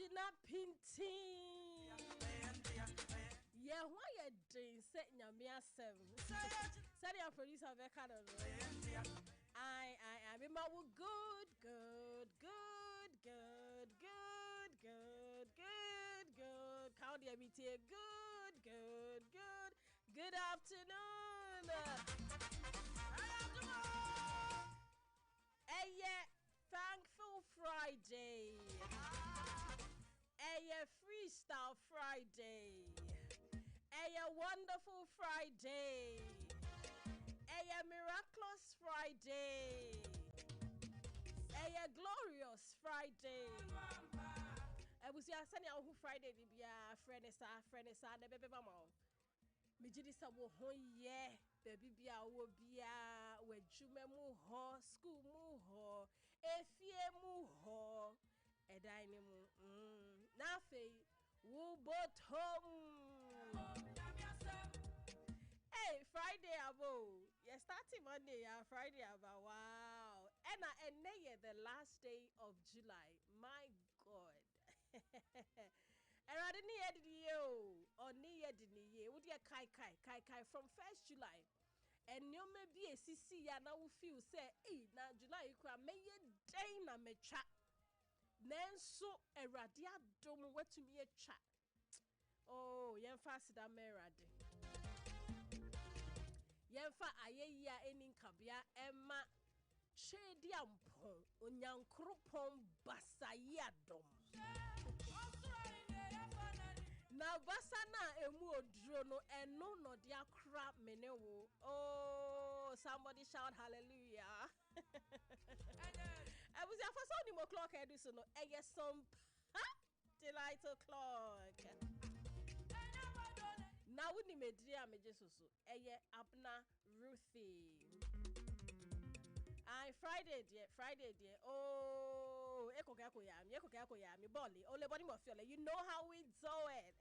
Gina Pinty. Yeah, why you doing? Set your mere seven. Set your producer Becca. I remember good. Count the MBTA. Good afternoon. Thankful Friday. Freestyle Friday. Wonderful Friday. Miraculous Friday. Glorious Friday. We see a Friday. Friend is the baby mama. Mijidi sabo honye baby bia wo bia wajume mu ho school mu ho efie mu ho edan ni mu na fe wo both home. Hey, Friday abo. Yeah, starting Monday, Friday abo. Wow. And the last day of July. My God. And I didn't hear the year or near the year. Would you kai from 1st July? And you may be a CC and I will feel say, hey, now July you can make a day na me chat. Then so a radia don't want to me a chat. Oh, yan fast that me radi. Yan fa aye ya enin kabia Emma Shady Ampon, Onyankropon Basaya dom. Now basana emu odrono eno no dia crap menewo. Oh, somebody shout hallelujah. I was there for Sunday o'clock I do so no some delight o'clock. Now we need medria me Jesus so Abena Ruthy. Friday dear. Oh, eko yami boli. Ole body mo feel you know how we do it.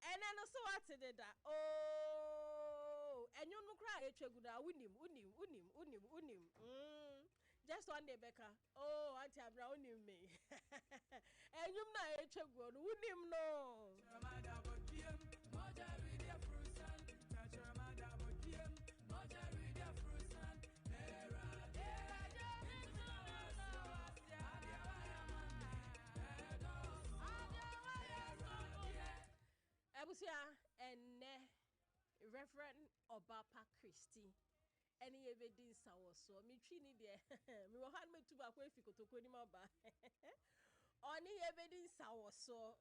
And then also what did that? Oh, and you no cry echeguda unim. Just one day Becca. Oh, Auntie Abra unim me. And you na echegu unim no. And Reverend Obapa Christie. Any evidence I was so me chini there. Me will hand me to back if you could to Kodimaba. Only evidence I was so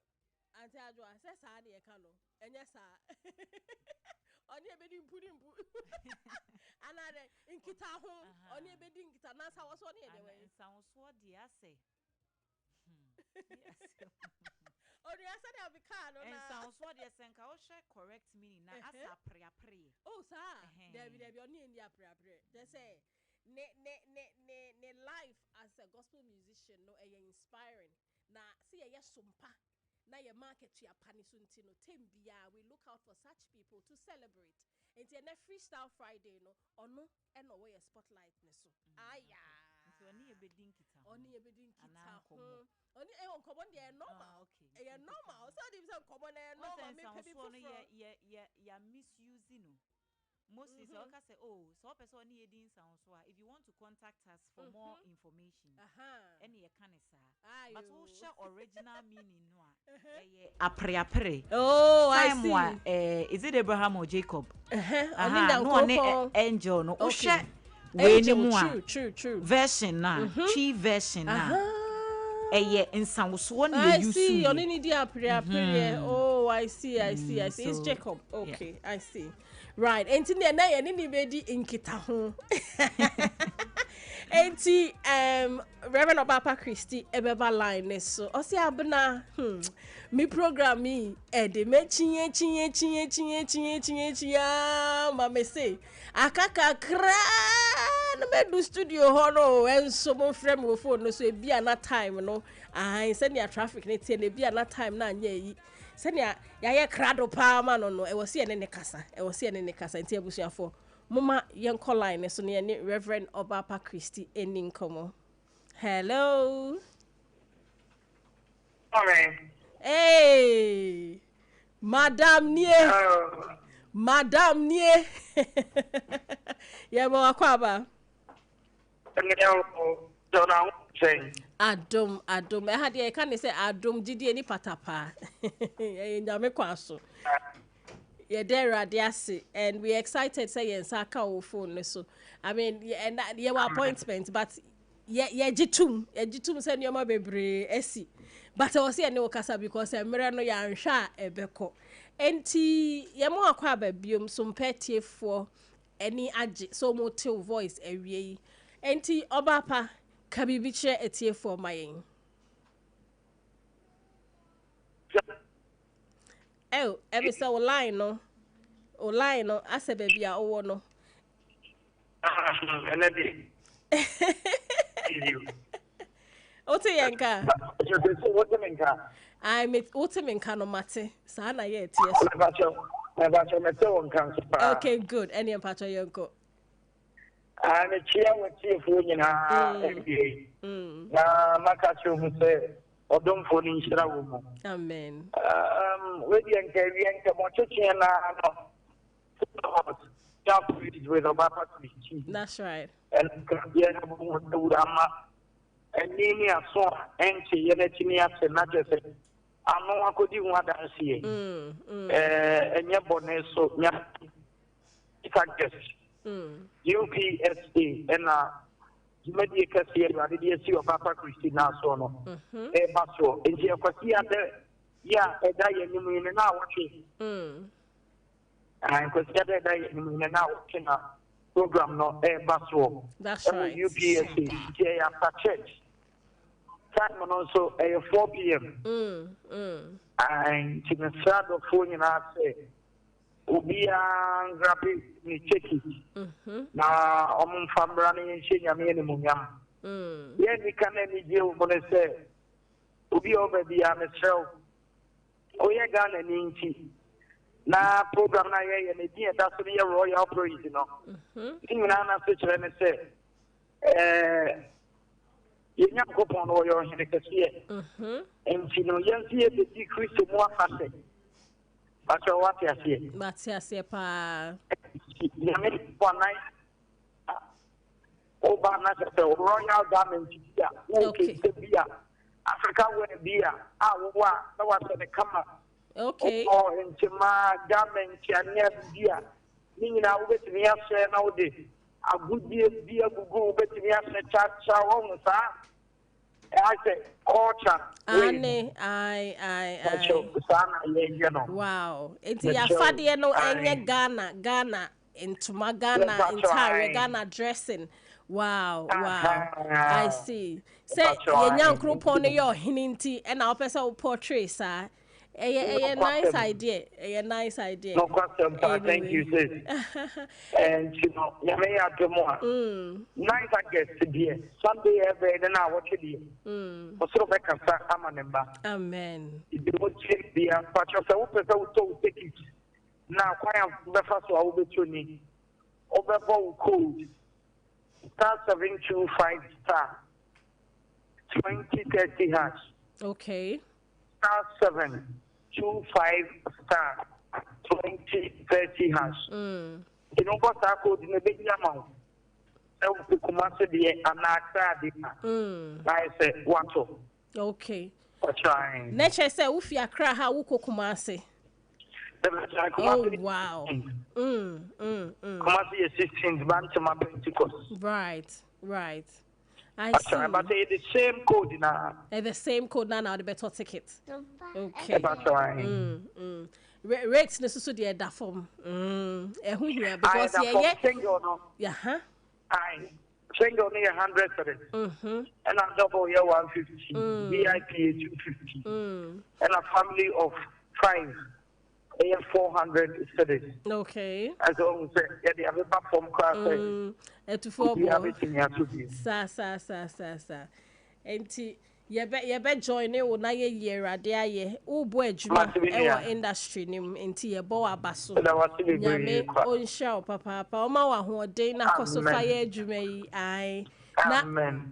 Auntie Adwa says I had a cano. And yes, sir. Only evidence put him another in Kita home. Only evidence Kita Nasa was on here anyway. Sounds what dear say. Yes. Oh, the answer will be card. And sounds what you say. Correct meaning. Now, as a pre. Oh, sir. There be only in the pre. They say, ne life as a gospel musician, no, inspiring. Now, see a Sompa. Now, your market to your panisuntino. Tembia, we look out for such people to celebrate. And then a freestyle Friday, no, or no, and no way a spotlight. So, only a bedding kita. Only a bedding kita. Only a common day normal. Okay. A normal. So these are common and normal. Yeah, misusing. Mostly so I say, oh, so person need sounds why. If you want to contact us for more information, any kind of say. But who share original meaning no? Apre. Oh, I see. Is it Abraham or Jacob? No, angel no. Who share True. Version na, chi version na. In some swan you see. Only need apre. Oh, I see. It's Jacob. Okay, I see. Right. And in na anybody in kita Enti Reverend Obapa Christie ebeba line so osi Abena me program me de me chinye mama say akaka kra no me do studio ho no enso mo frem wo phone no so e bia na time no send your traffic ne tie ne bia na time na anya yi send ya krado pa ma no e wo se ne kasa enti abusuafo Mama young line so near Reverend Obapa Christie ending como. Hello. Hey, Madame Nie. Madame Nie. Yeah, mo akwaba. Adom. I had the can say Adom Didi any patapa. Nyame kwaso. Yeah, there radiasi, and we excited say yes, Saka or phone so. I mean, yeah, and that yeah, appointment, but yeah, jitum send your mother bebre esi. But I was here no kasa because I no ya ansha ebeko. Enti ye mo akwa babiom so mpete for any age so motive voice ewie. Enti obapa kabibi che etie for my. Oh, every so line no. Line no ase baby a owo no. Ote yenka. I met Otemenka no mate. Sana ye ties. Okay, good. Any empacho yonko. I'm a chair with chief in NBA. Makacho who say, or don't phone in Shirawu. Amen. Lady and Gary and Kamochiana with a Bapa. That's right. And Yama and Nini saw empty Yenetinia and Najas. I know I could do what I see. And Yaboneso, UPSA and medical here, I did see of Papa Christina Sono. Basso, and here, yeah, a diet in an hour. And consider that in an hour program, not a basso. That's right. UPSA, after church. Time also a 4 p.m. And to the start of phone, and I say, Ubia grabbing me check it. Now, from running and shaking a minimum. Yeah, we can any deal when I say, Ubi over the show. Oh, yeah, gun and inky. Now, program I and idea that's a royal operation, you know. In an answer, and say, you never go on all your here. And you know, you see the decrease to more fast. But what you see? But yes, pa. One night. Oh, but royal garment. Okay, beer. Africa where beer. Ah, what? That was the camera. Okay. Oh, into my garment, and yes, beer. Meaning, I will get me up there nowadays. A good beer, go bet me up the chat, shower, I say, culture. Wow. It's ya fadi no enye Ghana into my Ghana entire Ghana dressing. Wow. I see. Say ye nyan kropon no your hininti and our person portray sir. A nice idea. A nice idea. No question, thank you, sis. And you know, you may have to more. Nice, I guess, to be Sunday every day. Now, what you do? For so back and I'm an Amen. If you would check the patch of the open, so take it. Now, quite the first one will be to me. Overball code star 725 star 2030 hash. Okay. Star 725 star 2030 hash. You know what I code in a big amount. So we come to the I said, what? Okay. Trying. Nature say, if you cry, how will Kumasi? Oh, wow. Kumasi is 16th bank to my Pentecost. Right. I see. But it's the same code now. The same code now, the better ticket. Okay. Rates necessarily at that form. Because yeah. Single near 100 for it. And a double year 150. VIP 250. And a family of 5. 400 studies. Okay. As always, they have a platform class. To four. Sa. Enti ye be join e wo na ye year ade aye. Wo bo adwuma e wo industry nim enti ye bo abaso. Nyame on show papa. O ma wa ho den na koso fa ye adwuma yi ai. Amen.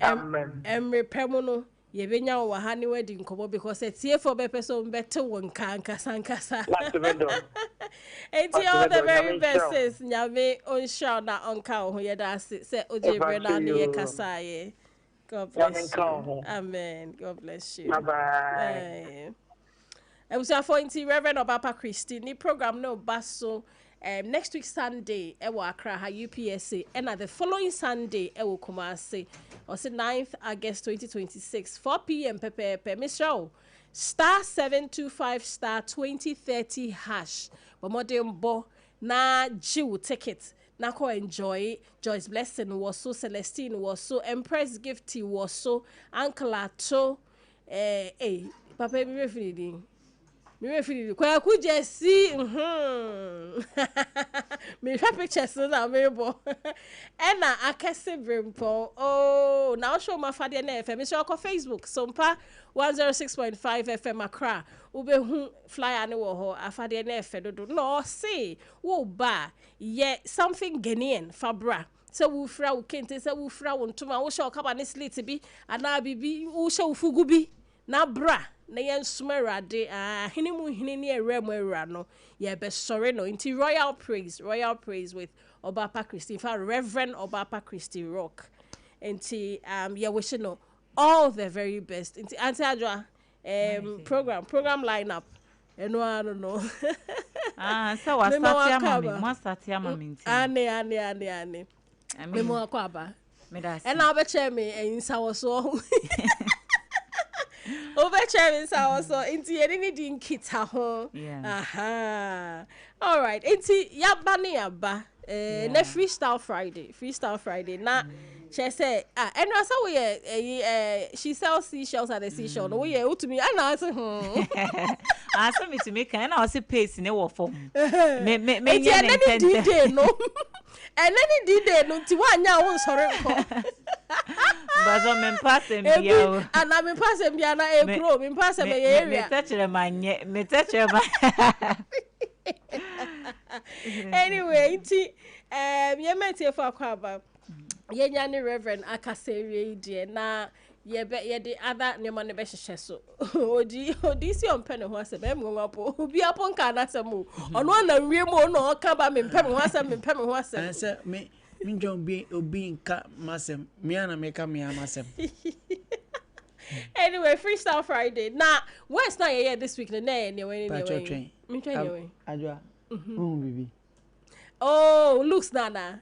Repemu no ye benya wo ha ne wedding komo because tie for be person better won kanka sankasa. Enti all the very best is nyame on show na onka ho ye da se oje bre na ne ye kasa ye. God bless you. Amen. God bless you. Bye bye. I was for Reverend Obapa Christie. Ni program no basso. Next week Sunday, I will Accra UPSA, and the following Sunday, I will Kumasi. Or say 9th August 2026, 4 p.m. Pepe Mr. Star 725 star 2030 hash. But modern bo na Jew ticket. Na ko enjoy Joyce Blessing was so, Celestine was so, Empress Gifty was so, Uncle Ato Papa me referee kwa kuje si me hwa pictures na me bo e na akese brimpo oh now show my father na FM me show ko Facebook Sompa 106.5FM Accra ube flyer ne wo ho afade na FM do no see wo ba ye something Ghanaian fabra se wo fra wo kente se wo fra wo ntoma wo show kaba ne slate bi ana bibi wo show fugu bi na bra na yen sumerade hini mu hini ne erem era no ye be sorry no into royal praise with Obapa Christie for Reverend Obapa Christie Rock into ye wish no all the very best into Auntie Adwa program lineup eno I don't know so was start ya mami ane me mo akwa me da and na be che me ensa wo so over chairman so into any din kita ho aha all right into yaba ne yaba na freestyle friday na she say and so we she sells seashells at the seashore no we utumi ana say aso me to make and I say pace ne wo form me no and any did no ti wanya wo sore nko bazo me pass mbia ana me pass mbia na ekro me pass me area me touch ma anyway ti ye mete for akwa ye nya ne Reverend akaserie die na ye the other nema ne be hyehyɛ so odi si on pene ho asem em nwapo obi apo nka na asem o ono na nwie mu no ɔka ba me mpem ho asem se me njon bi obi nka masem me ana me ka me amasem anyway freestyle Friday na where's na ye this week na anyway me twen we adwa bibi oh looks nana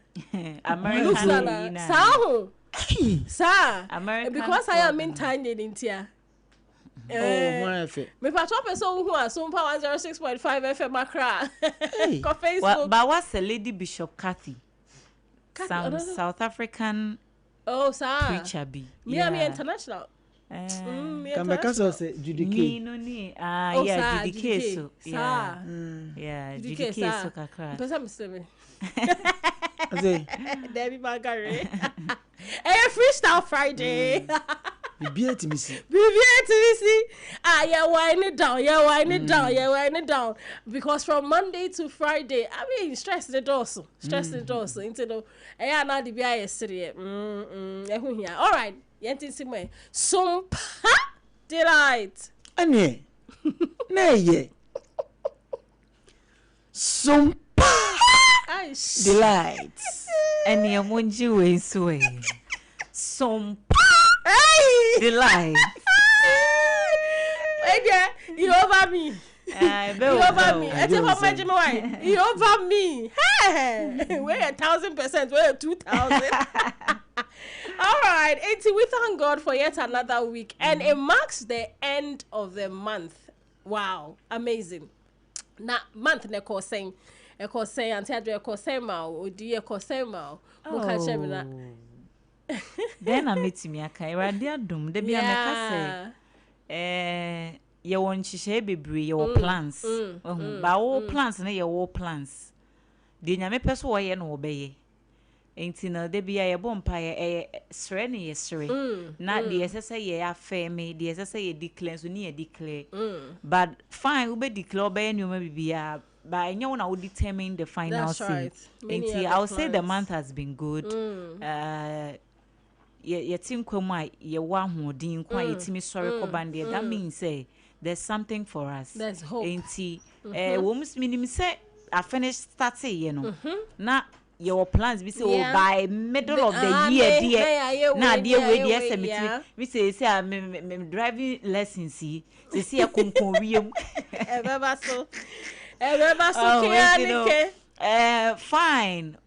American looks nana sao sir American because I am in tiny intia my fe me patro person who are Sompa 106.5FM Accra ko Facebook but what's a lady Bishop Kathy some South African sir preacher be me international can be cause say judike no ni yeah judike so yeah judike so kakra person me say Debbie Margaret freestyle Friday Bibi timisi yeah wind it down because from Monday to Friday I mean stress the doors into the na the bia yesterday all right yentin simwe Sompa delight ane na ye Sompa delight ene monji we so Sompa delight you over me you over me I tell my Jimmy why you over me hey we're 1,000% we're 2,000 all right we thank God for yet another week and it marks the end of the month. Wow, amazing. Na month ne ko saying Auntie Adre ko say ma odi ko say ma mo ka chemi na then I meet me aka irade adum de bia me ka say ye won chihye bebre ye wo plans ba wo plans na ye wo plans de nyame peso wo ye no wo beye enti na de bia ye bompa ye sre ne ye sre na de yesese ye afa me de yesese ye declare so ne ye declare but fine we be declare be nyoma bibia but you know determine the final that's right. I'll say the month has been good. ye tinkwam a ye wa hodin kwa ye timi sori ko bande that means say there's something for us. There's hope. Enti wo minim say I finished starting you know. Na your plans be say by middle of the year dear na dear we dear say me say me driving lessons see a konkon wiem Ebeba so fine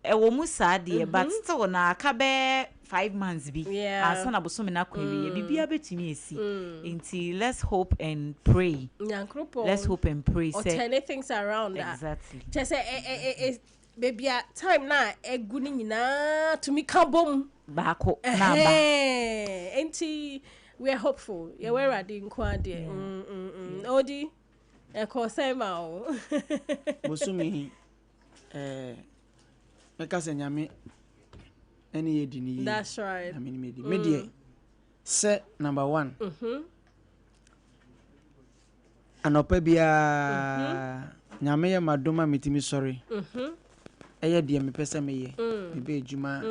wo mu sad dear but still na aka be 5 months be asa na boso me na kwawie bibia betumi esi until let's hope and pray. Let's hope and pray say turn things around. Exactly. Just say baby time na egu ni nyina to me kabom baako na ba enti we are hopeful ye we ready nkwa de odi e ko say ma o bosumi meka se nyame eni yedi ni. That's right. I mean me se number 1 anopa bia nyame ya madoma mitimi sorry eye de me pese me ye me be ejuma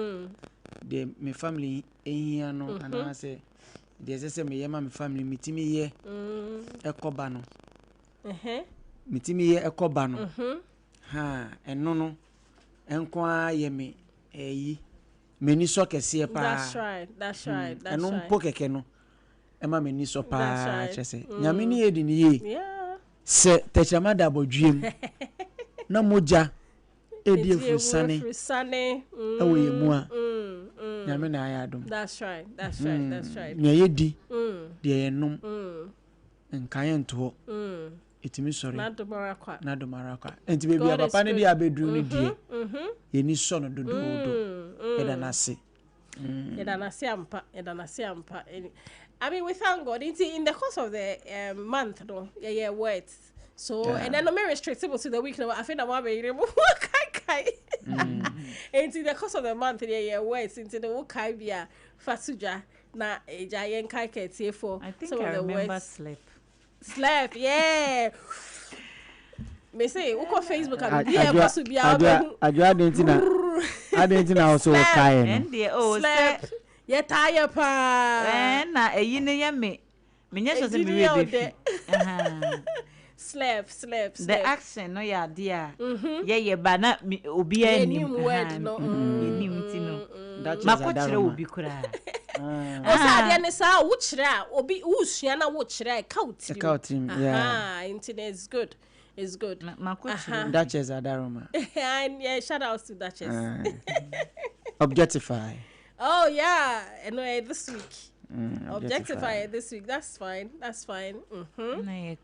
de me family ehia no ana se de se me ye ma me family mitimi ye ekoba no mitimi ye ekoba no ha eno no enko ye me eyi meni so kese pa. That's right. Eno mpo keke no ema meni so pa chese nyame ni yedi ni ye se techama da bodwiem na moja edi efusane ewe yemu a nyame na ayadum. That's right. Nya yedi de enum nkan ento etimi sorry na domara kwa enti bebi papa ne dia bedru ni die yeni so no dodo eda na se ampa. I mean, we thank God. In the course of the month, no, words. So, and then I'm restrictable to the week. No, I think I'm very and in the course of the month, words into the Wokabia, Fasuja, na a giant kite for. I think I remember sleep, yeah. Me say, uko Facebook and be able to be out. I didn't also kai. And the sleep. Yeah, tire pa. Na eyi ne ye me nya so se me we be. Sleep. The action no ya dia. Ye ba na obi anim word no. Enim ti no. Makokire obi kura. Osa dia ne sa wo kire obi usua na wo kire kautim. Yeah. Internet is good. It's good. Makokire. Duchess Adaroma. And yeah, shout out to Duchess. Objectify. Oh yeah, and this week. Objectify this week. That's fine.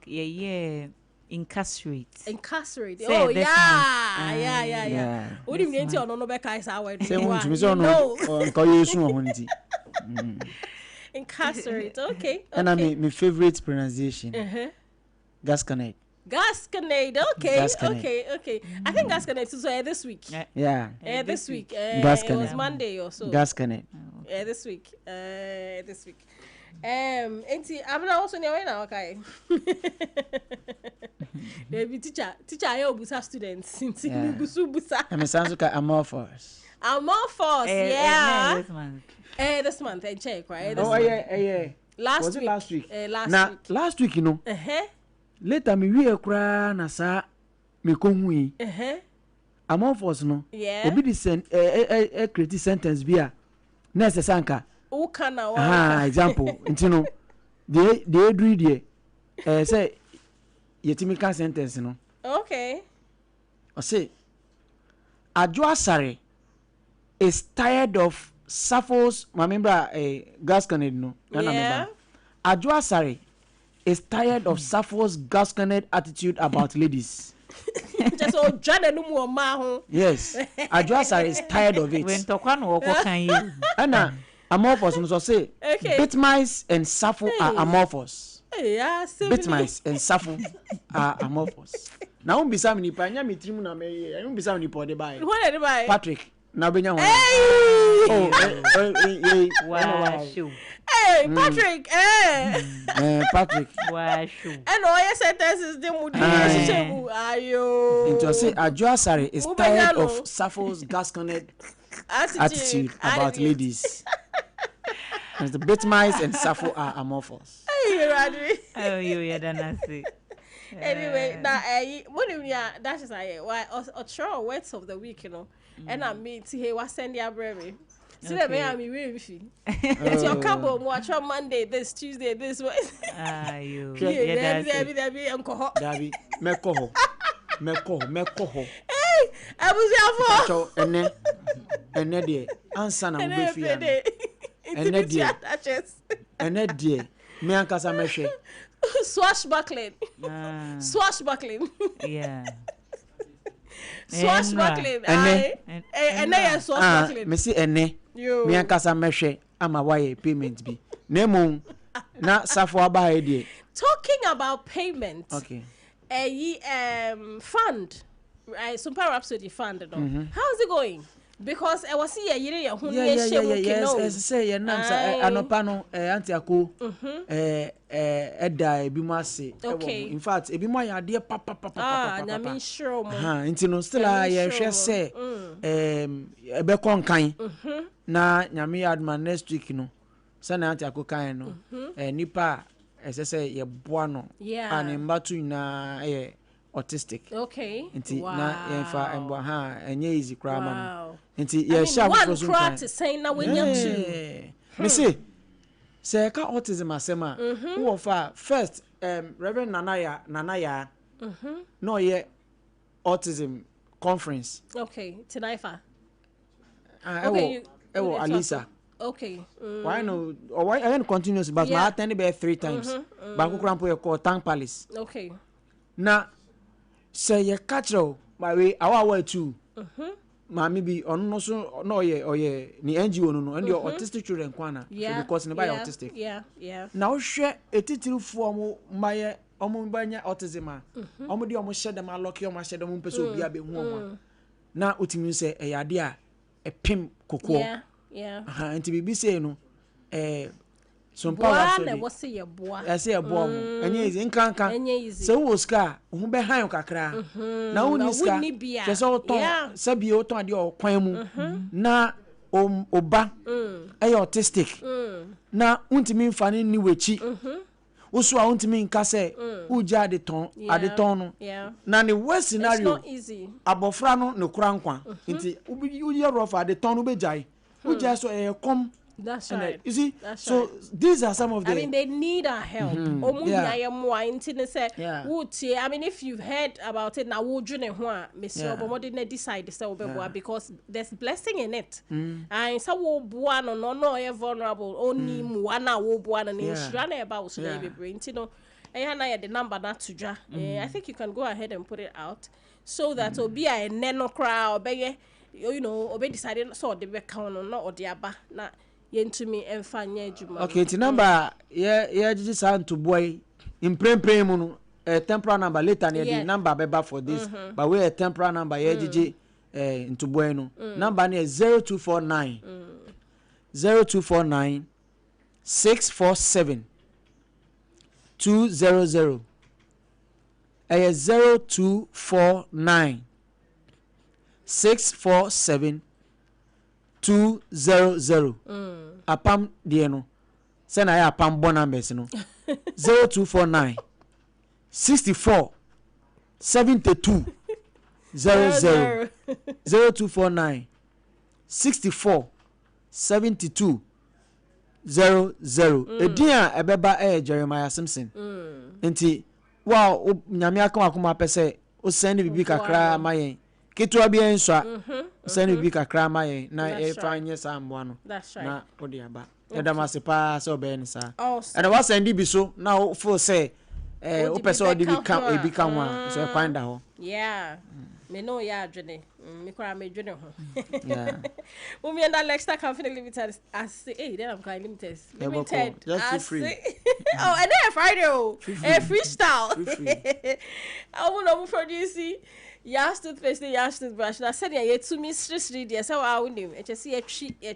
Yeah. Incarcerate. Oh yeah. What do you mean to no beka is our word? No. Incarcerate. Okay. And I mean my favorite pronunciation. Gasconade. Okay. I think Gasconade is this week. Yeah. This week. It was Monday or so. Gasconade. This week. I'm not also near now, okay. Maybe teacher I obusa students since busa. I'm sounds like amorphous. Yeah. This month I check, right? Yeah. Last week. Last week, you know. Later me we kra na sa me konhui. Amorphous no. Yeah. Obi di create sentence bia. Na se sanka. O kana example. Ntino. They do there. Say yetimi ka sentence no. Okay. I say Adwo Asare is tired of Sappho's remember Gasconade no. Yeah. Adwo Asare is tired of Sappho's Gasconade attitude about ladies. Just all Jana no more ma. Yes. Adwo Asare is tired of it. When tokwa no woko kan you. Ana amorphous no say. Okay. Bitmice and Sappho are amorphous. Yeah, Bitmice and Sappho are amorphous. Na un bisa mi nipa nya mi trimu na me un bisa mi nipa de bai. What did buy? Patrick na benya ho. Wow. Hey, Patrick. Patrick. Wow. And all your sentences they would ayo. Into say Adwo Asare is tired of Sappho's Gasconade attitude about ladies. And the bitmice and sappho are amorphous. Hey, Radri. Oh, you don't see. Anyway, now that is why or sure words of the week, and I mean to hear what send your bravery. See that me I'm really. It's your cabo watch on Monday, this Tuesday, this way. Ah, you. Debbie, Uncle Dabi, Mekoho. Hey, I was here for. So, and dear, answer na mbefi. And dear, me and Casa Meshe. Swashbuckling. Swashbuckling. Yeah. Swashbuckling. And swashbuckling. Me see ene. Me and Casa Meshe. I'm a wire payment be. Nemo. Na safwa ba e. Talking about payment. Okay. Fund. Right, Sompa Rhapsody fund. How's it going? Because I was here, yes, say, Anopano, Auntie Ako, Edda, Bimasi. Okay. In fact, Ebima, dear papa, I mean, sure, into still, I shall say, Ebekon kind. Na, Yami Adman next week, San Auntie Ako kind, Nipa, as I say, ye buano, and in Batu na autistic. Okay. Wow. Na fa embo ha enye easy crab man. Nti ye sharp for some time. One to say na when you two. Me say ka autism asema who of first Reverend Nanaya no ye autism conference. Okay, Tinaifa. Okay, Alisa. Okay. Why no or why I continuous but my attend be 3 times. Banku Krampo ye call Tang Palace. Okay. Na say ye catch my way our too. Mami bi no so no ye ni NGO no and your autistic children kwana because ne by autistic. Yeah. Now hwe etitiru form maye omo banya autism a omo de omo hye dem alock omo hye dem pese obi abe hu omo na otimi se eyade a epim kokko. Yeah. Nti bibi say no Sompa Rhapsody. What say your boy? I say a bomb. Enye easy nkankan. Se wo ska, wo be han kakra. Na wo ni ska. Se so ton, se bi o ton ade o kwan mu. Na oba e autistic. Na untimi mfa ni wechi. Wo so a untimi nka se uja ade ton no. Na ne worst scenario. It's not easy. Abofra no ne kura nkwa. Nti wo ye rough ade ton no be jai. Uja so e come. That's right. You see, so these are some of the. I mean, they need our help. I mean, if you've heard about it now, decide because there's blessing in it. And so no vulnerable. Only one about so they bring the number not to I think you can go ahead and put it out so that will be a nano crowd. Obey decided so they were count on not or the aba na yentumi emfa nya adwuma. Okay, the number just sound to boy in prem mu no temporal number later the number beba for this but we a temporal number into boy no number is 0249 647 200 0249 647 200 apam de no say na ya apam bon numbers no 0249 64 72 00 0249 64 72 00 edia ebeba Jeremiah Simpson enti wow nyame akoma pese o send bibi kakra mayen Kitu abi enswa send bibi kakra mayen na e fanye sambo no na odi aba edamase pa so be ni sa and was send bi so na o feel say o pese odi bi kan wa so e kwan da ho me no ya adwene me kora me dwene ho we and Alexa Company Limited as then I'm calling limited just free oh and then Friday freestyle I want to produce toothpaste toothbrush na said ya to me strictly there so I win him just see a tree there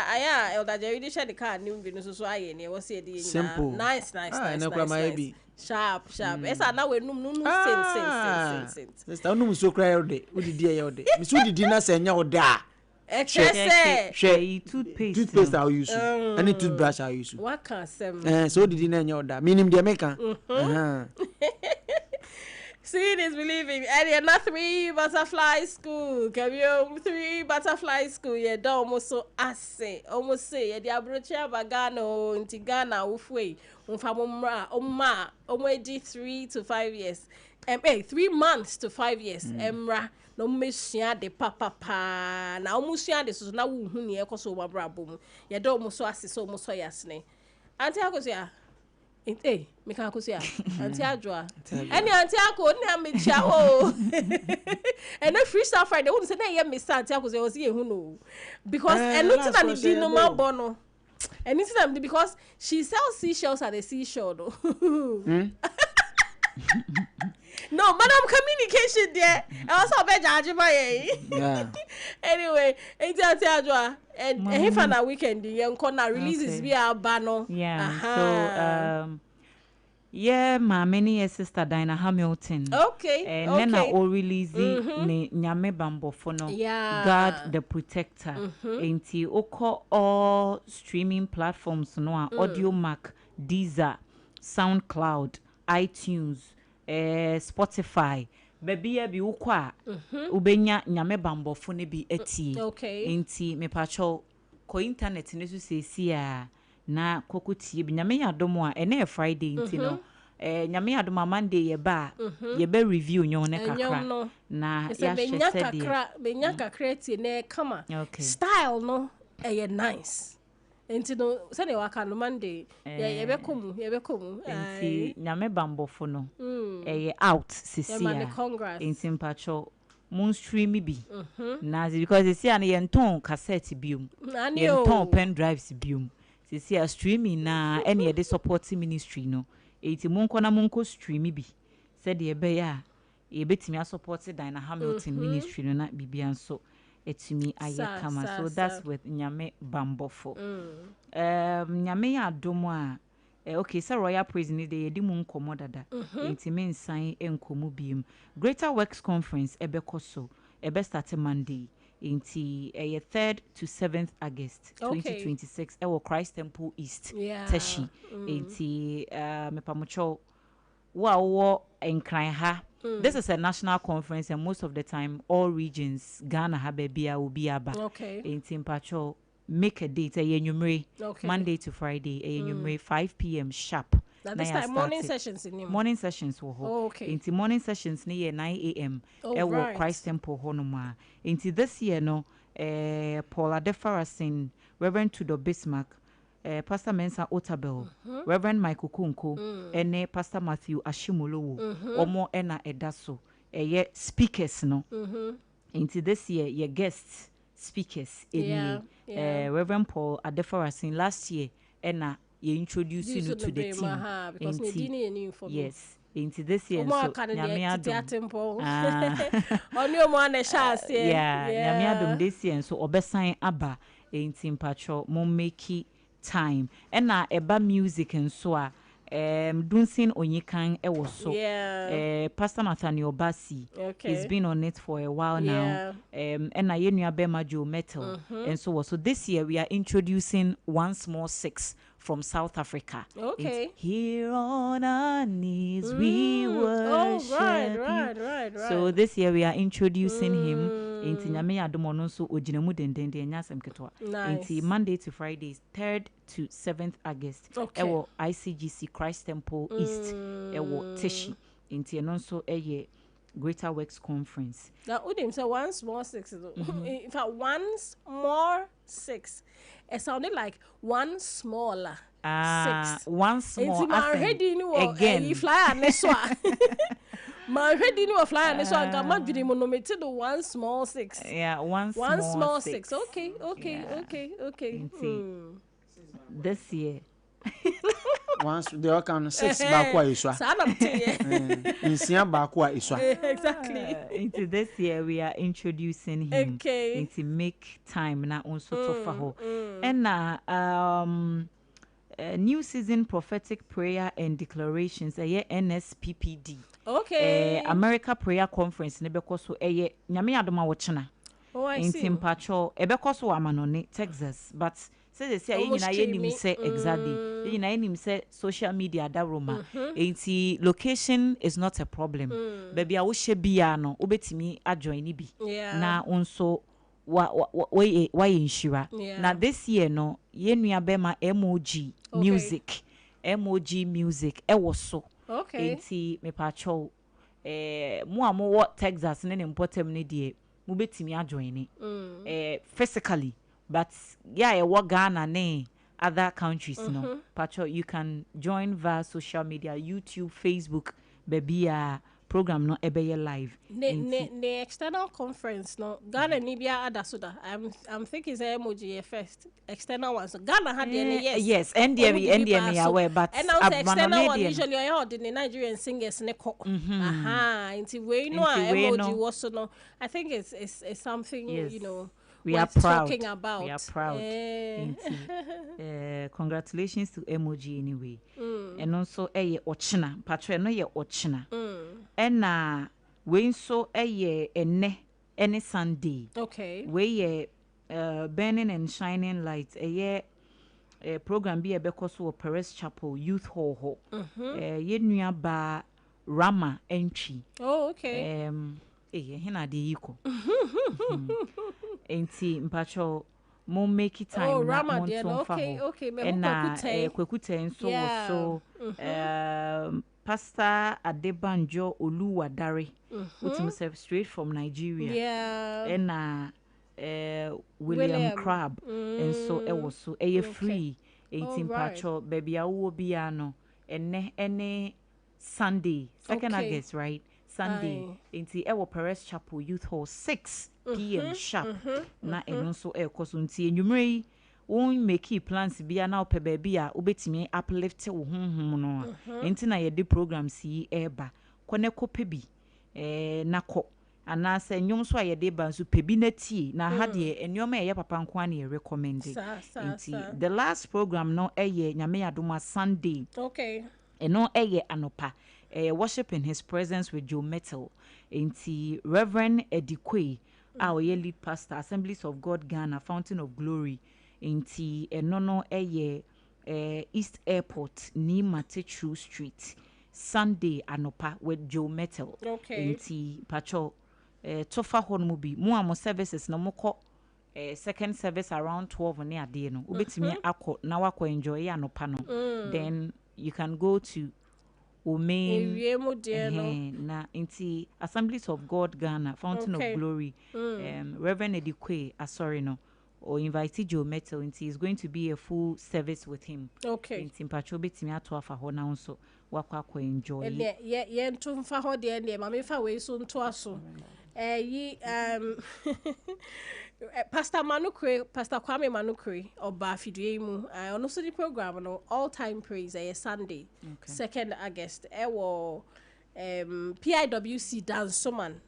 aya elder Jerry share the car nim bi no so aye ne was say nice sharp esa na we num sen sister num so cry ode udi die ode mi so didi na se nya ode a Share toothpaste I'll use. Any toothbrush I'll use. What can say? So did you know that? Meaning the American. Seeing is believing. And you're not 3 butterfly school. Can you 3 butterfly school? Yeah, don't almost so assay. Almost say, yeah, the abrocha bagano, inti Ghana, ufwe, umfamumra, omweji 3 to 5 years. 3 months to 5 years. Emra, no mission de papa pa. Na almost so na wuhuni ekoso wabrabum. Yeah, don't almost so assay so almost so yasne. Auntie Akosia. Me can say auntie Adwa. Any auntie Ako na me chia o. And the freestyle Friday wouldn't say na ye me auntie Ako say o see who know. Because anything that is no more bono. Anything that because she sells seashells at the seashore though. No, madam communication there. I also bet yeah. Anyway, auntie Adwa and he found a weekend the young corner releases via banner. Yeah. So yeah, my many sister Dinah Hamilton. Okay. And then I all release ne nyame bambo fono. Yeah. God the protector. Enti oko all streaming platforms no Audio Mac, Deezer, SoundCloud, iTunes, Spotify. Baby ya bi ukwa ubenya nyame bambo fone bi eti. Okay. Enti me pacho ko internet ne so sesi a na kokutie bi nyame yadomo a ene Friday enti no nyame yadomo Monday ye ba ye be review nyon ne kakra na ya hwese de benya kakra tie na kama style no nice enti no se ne waka no Monday ye be komu enti nyame bambofo no out sisi a enti mpacho mun stream bi na because sisi a ye nton cassette biom ye nton pen drives biom sisi a streaming na ene ye de support ministry no enti mun kona mun ko stream bi said ye be ya ye betimi support Dinah Hamilton ministry no na bibia nso etimi ayekama so that's with nyame bambofo nyame adomo a okay so royal praise ni de yedi mu nkomo dada enti mensan enkomo biem Greater Works Conference ebekoso ebe start Monday inti 3rd to 7th August 2026 ewo Christ Temple East Teshi inti mepamocho wo enkran ha. This is a national conference and most of the time all regions Ghana habebia will be aba in Timpacho make a date Monday to Friday 5 p.m. sharp. Now this time morning sessions in morning sessions wo into morning sessions near 9 a.m. Ewo Christ Temple honoma into this year no Paul Adefarasin Reverend Tudor Bismarck Pastor Mensa Otabel, Reverend Michael Kunko, ene Pastor Matthew Ashimolowo, omo ena edaso, ye speakers no. Into this year, ye guest speakers, Reverend Paul Adefarasin last year, ena ye introduce you to the team. Yes. Into this year, so Nyamiadum. Nyamiadum this year, so obesan aba, into Pacho, mom make time and na eba music and so Dunsin Onyikan so Pastor Nathaniel Bassi he's been on it for a while now and na yenua bema Joe Metal and so this year we are introducing 1small6 from South Africa. Okay. It's here on our knees we worship. Right. So this year we are introducing him into Nyame Adomo so ojinemu dendende nyasem ketwa. Into Monday to Friday 3rd to 7th August. Ewo ICGC Christ Temple East. Ewo Teshi. Into nonso eye Greater Works Conference. Now Udim say 1small6. In fact 1small6. It sounded like one smaller. 6. One small. Again. You fly on this one. My head didn't fly on this one. Got my video monometer to 1small6. Yeah, one small 6. Okay. This year. Once they all can 6 bakwa iswa. Bakwa iswa. Exactly. Into this year we are introducing him. Okay. Into make time na unso tofa ho. And new season prophetic prayer and declarations NSPPD. Okay. America Prayer Conference nebeko so nyame adoma wo chena. Oh, I see. In Pacho, Ebekoso Amanone, Texas, but says they Almost say streaming. say exactly. You say social media that Roma. Location is not a problem. Baby, I wish biano, ubetimi adjoin bi. Yeah. Na unso why inshira. Yeah. Now this year no, yenua bema MOG music. MOG music. Was so. Okay. Me pacho. Mo what Texas ne important ne die. Mubetimi adjoin physically, but yeah, what Ghana ne other countries no. Pacho, you can join via social media, YouTube, Facebook, baby program no ebeye live. The external conference no Ghana Nibia Adasuda. I'm thinking it's emoji first. External one. So Ghana had yes. Yes, NDM aware, but and now the external one usually I heard the Nigerian singers neko. Aha, into we know emoji was so no. I think it's something you know. We are proud. Talking about. We are proud. Congratulations to emoji anyway. And also ochina. Patro no ye ochina. And we so any Sunday. Okay. We ye burning and shining lights. Program be a bekoso Perez Chapel Youth Hall. Ye nuya ba Rama entry. Oh, okay. Hina de yiko. Enti mpacho mo make it time oh, na Rama mo okay, okay. And kwekute so yeah. So Pastor Adebanjo Oluwadare, which himself straight from Nigeria. Yeah. And William Crab and so was so free. Enti mpacho baby awo biano and any Sunday 2nd August, right? Sunday into our Perez Chapel Youth Hall 6 p.m. sharp. Na eno so koso nti enwumre won make plans bia na ope baby a obetimi uplift wo honhom no. Enti na ye de programs yi eba kone kope bi na ko anase enwum so ye de ba so pebi na tie na ha de enwom ye papa nko na ye recommend. Enti the last program no nyame adoma Sunday. Okay. Eno anopa. Worship in his presence with Joe Metal. Inti Reverend Edikwe, our lead pastor, Assemblies of God Ghana, Fountain of Glory. Inti Enono East Airport, ni Matechu Street. Sunday anopa with Joe Metal. Okay. Inti Pacho Tofa Honmubi. Muamo services no moko second service around 12 ne ade no. Ubetimi akọ na wako enjoy anopa no. Then you can go to na inti Assemblies of God Ghana, Fountain of Glory, Reverend Edikwe, sorry no, or invited Joe Metal. Inti is going to be a full service with him. Okay. Inti mpacho betimi ato afa ho na so wakwa enjoy. Ye nto mfa ho de ne ma me fa we so nto aso. Pastor Kwame Manukwe Oba Fidue mu ono so the program no all time praise Sunday 2nd August PIWC Dansoman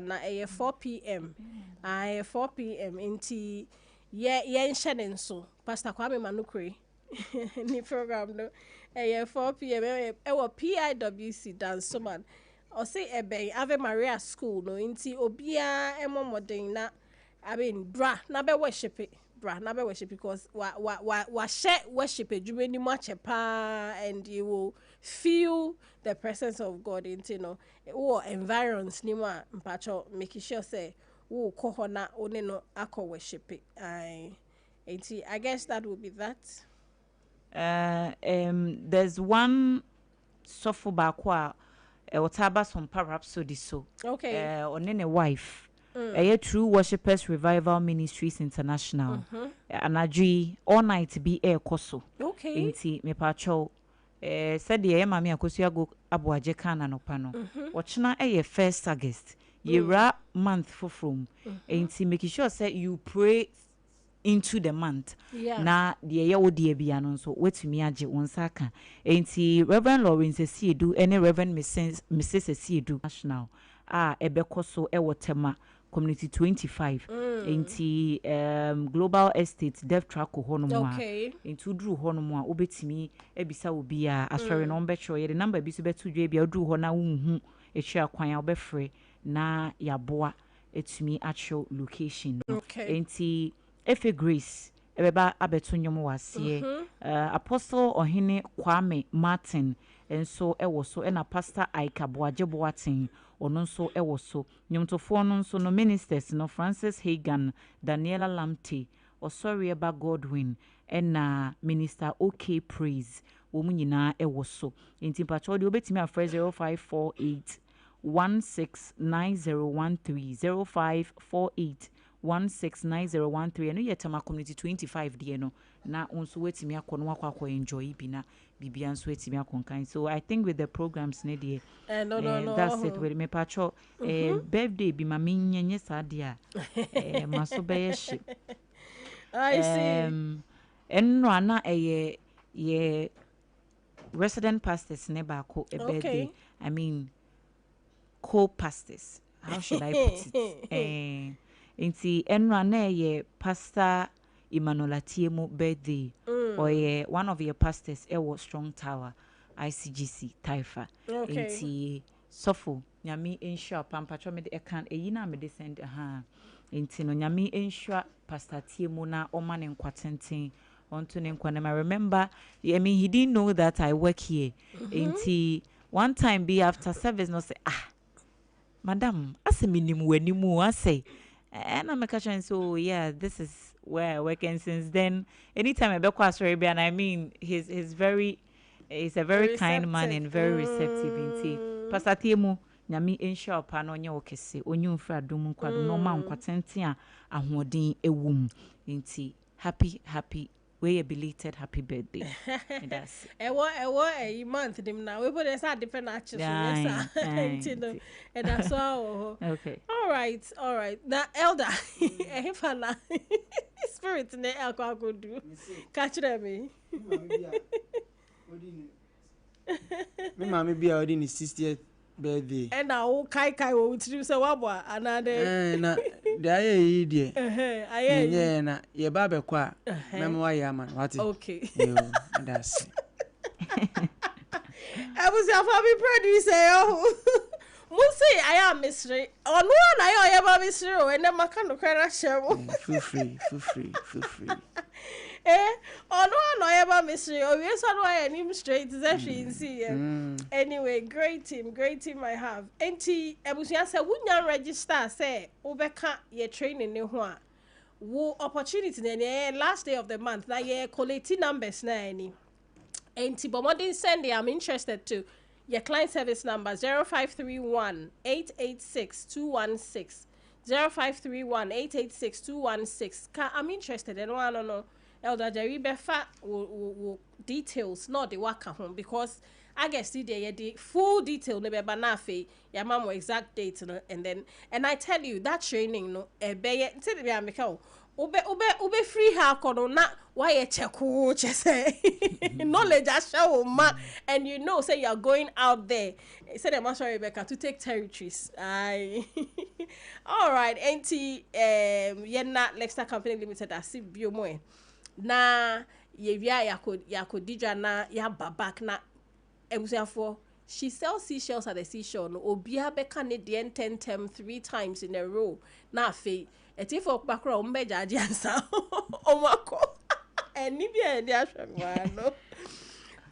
na 4 p.m. 4 p.m. inti ye nhye nso Pastor Kwame Manukwe ni program no 4 p.m. PIWC Dansoman or say Ave Maria School no inti obia modern na I mean bra na be worship because wa share worship edwuma much pa and you will feel the presence of God into no environs ni ma mpacho make sure say wo ko na one no akọ worship I guess that would be that. There's one sofo bakwa Otaba Sompa Rhapsody so. Okay. On a wife. True Worshippers Revival Ministries International. Anadri all night be air koso. Okay. Inti me pacho. Said the mami akosia go abuaje kana no pano. Watchna 1st August. Yera month for from. Inti make sure say you pray into the month. Yeah. Na the wo de bia no so wetumi age wonsa ka. Enti Reverend Lawrence Esiedu ene Reverend Mrs Esiedu National ebekoso ewotema community 25 enti Global Estate Dev Track hono mo enti udru hono mo obetimi ebisa obi a asori no mbetro ye the number bi so betu dwe bia udru ho na wunhu ehia kwan a obefre na yaboa etumi atcho location no. Okay. Enti efe Grace ebeba abeto nyom wase Apostle Ohene Kwame Martin enso ewo so na Pastor Aika Boatin ono nso ewo so nyomtofo no nso no ministers no Francis Hagan, Daniela Lamte, Osori Eba Godwin na Minister OK Praise wo mu nyina ewo so. Enti pacho de obetimi afre 0548 169013 0548 169013 no yetama community 25 de no na onso wetimi akono akwa enjoy bi na bibia nso wetimi akonkan. So I think with the programs ne de no. that's it with me pacho birthday bi ma menyenye sade a maso be ye I see. Enno ana ye resident pastors ne ba ko a birthday. I mean co-pastors. How should I put it? Inti enra na ye Pastor Emmanuel Atiemu birthday. Or ye one of your pastors was Strong Tower ICGC Taifa. Inti sofo nyami ensure pampacho me de kan eyina me de send inti no nyami ensure Pastor Atiemu na omane nkwatenten onto ne nkwane. I remember, I mean, he didn't know that I work here. Inti one time be after service no say madam, as a minimum when you move, I say, and I'm a catcher, so yeah, this is where I work. And since then, anytime I go to Arabian, I mean, he's a very kind man and very receptive. Inti Pastor Tiemu, nyami ensure pano nya okese, onyu mfra dum kwadu no ma nkwatenten a ahoden ewum. Inti happy we a belated happy birthday. That's a month now. We put a different actions. And that's all. Okay. All right. Now, Elder, spirit in the alcohol could do. Catch me. Me mama be out in his 60th birthday. And now kai will do so wabwa another. Na there ye dear. I na ye baba kwa. Memo ya man. What? Okay. That's it. I was your family producer. Musi I am mystery. On one I am mystery and then makano kara show. Feel free. On one I am mystery. Oh, yes, I am straight. Is actually see. Anyway, great team I have. Enti ebusia say wunya register say obeka ye training ne ho a wo opportunity na last day of the month na ye collect numbers na any. Enti bomodin send I'm interested to your client service number 0531 886 216 0531 886 216. I'm interested in one no Elder Jerry Befa will details not the waka home because I guess the full detail ne be banafe ya mamo exact date no and I tell you that training no be tell me ameka ube free ha kono na why e cheku chese knowledge show ma and you know say you are going out there say the master Rebecca to take territories. Aye. All right, auntie yenna Lexter Company Limited asib bio mo na yewia yakod dija na ya babak na ebusiafo. She sells seashells at the seashore. No, obia beka ne den 10 3 times in a row. Na fe etifo bakra ombeja ajansa omako enibia ndi ahwemwa no.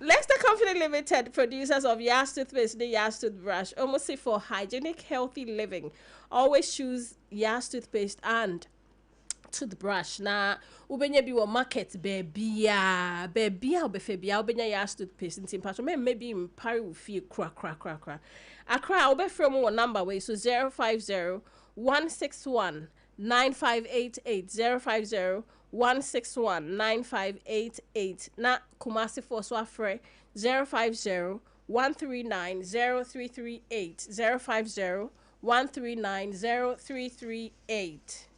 Lexter Company Limited, producers of Yas toothpaste, the Yas toothbrush, almost for hygienic, healthy living. Always choose Yas toothpaste and toothbrush. Na ubenye bi wo market baby obefebia ubenya Yas toothpaste in patch maybe in pari wo fie kra akra obefrem wo number way so 050 161 9588 050 161 9588 na Kumasi for Swafre 050 139 0338 050 139 0338.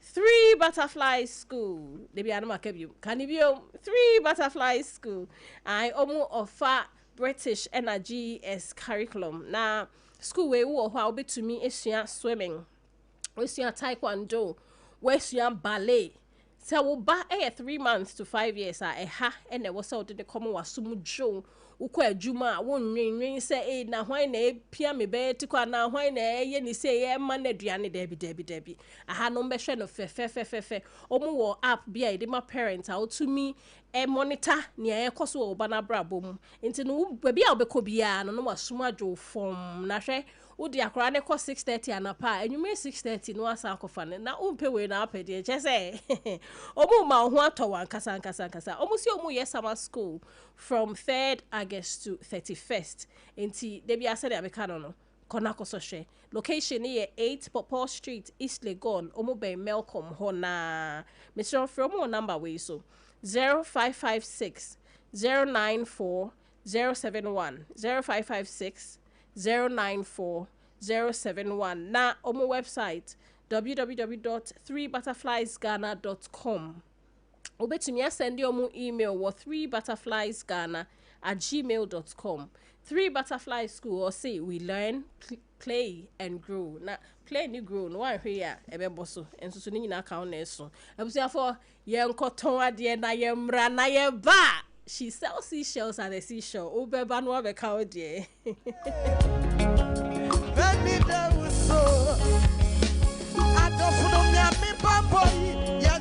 3 Butterfly School. They be anoma kebu. Can you 3 Butterfly School? I almost offer British energy as curriculum. Na school we will be to me is swimming. We see taekwondo. We see ballet. So wo ba 3 months to 5 years ha and there was so the come was sumjo ukwa adwuma wonwenwen say na hwan na epia me be tikwa na hwan na ye ni say ye ma na aduane debi aha no mbehwe no fe omu wo app bia ide ma parents out to me monitor ni ekoso wo ba na brabo mu nti no bia obekọ bia no wasuma adwo fom na hwe udi akora ne ko 6:30 anapa enwume 6:30 no asa akofa ne na umpe we na apede che se omu ma ho atowa nkasa omu si omu yes summer school from 3rd August to 31st enti de bia se de abeka no kona kosohwe location here 8 Popor Street East Legon omu be Melcom hona Mr. from one number we so 0556 094 071 0556 094-071 na omo website www.3butterfliesghana.com obetumi send omo email wo 3butterfliesghana@gmail.com 3 Butterfly School or say we learn play and grow na play and grow no one here ebebo so enso so ni nyina ka on eso abusuafo ye nkoton ade na ye mra na ye ba. She sells seashells at the seashore. Ubeba no be cow dear.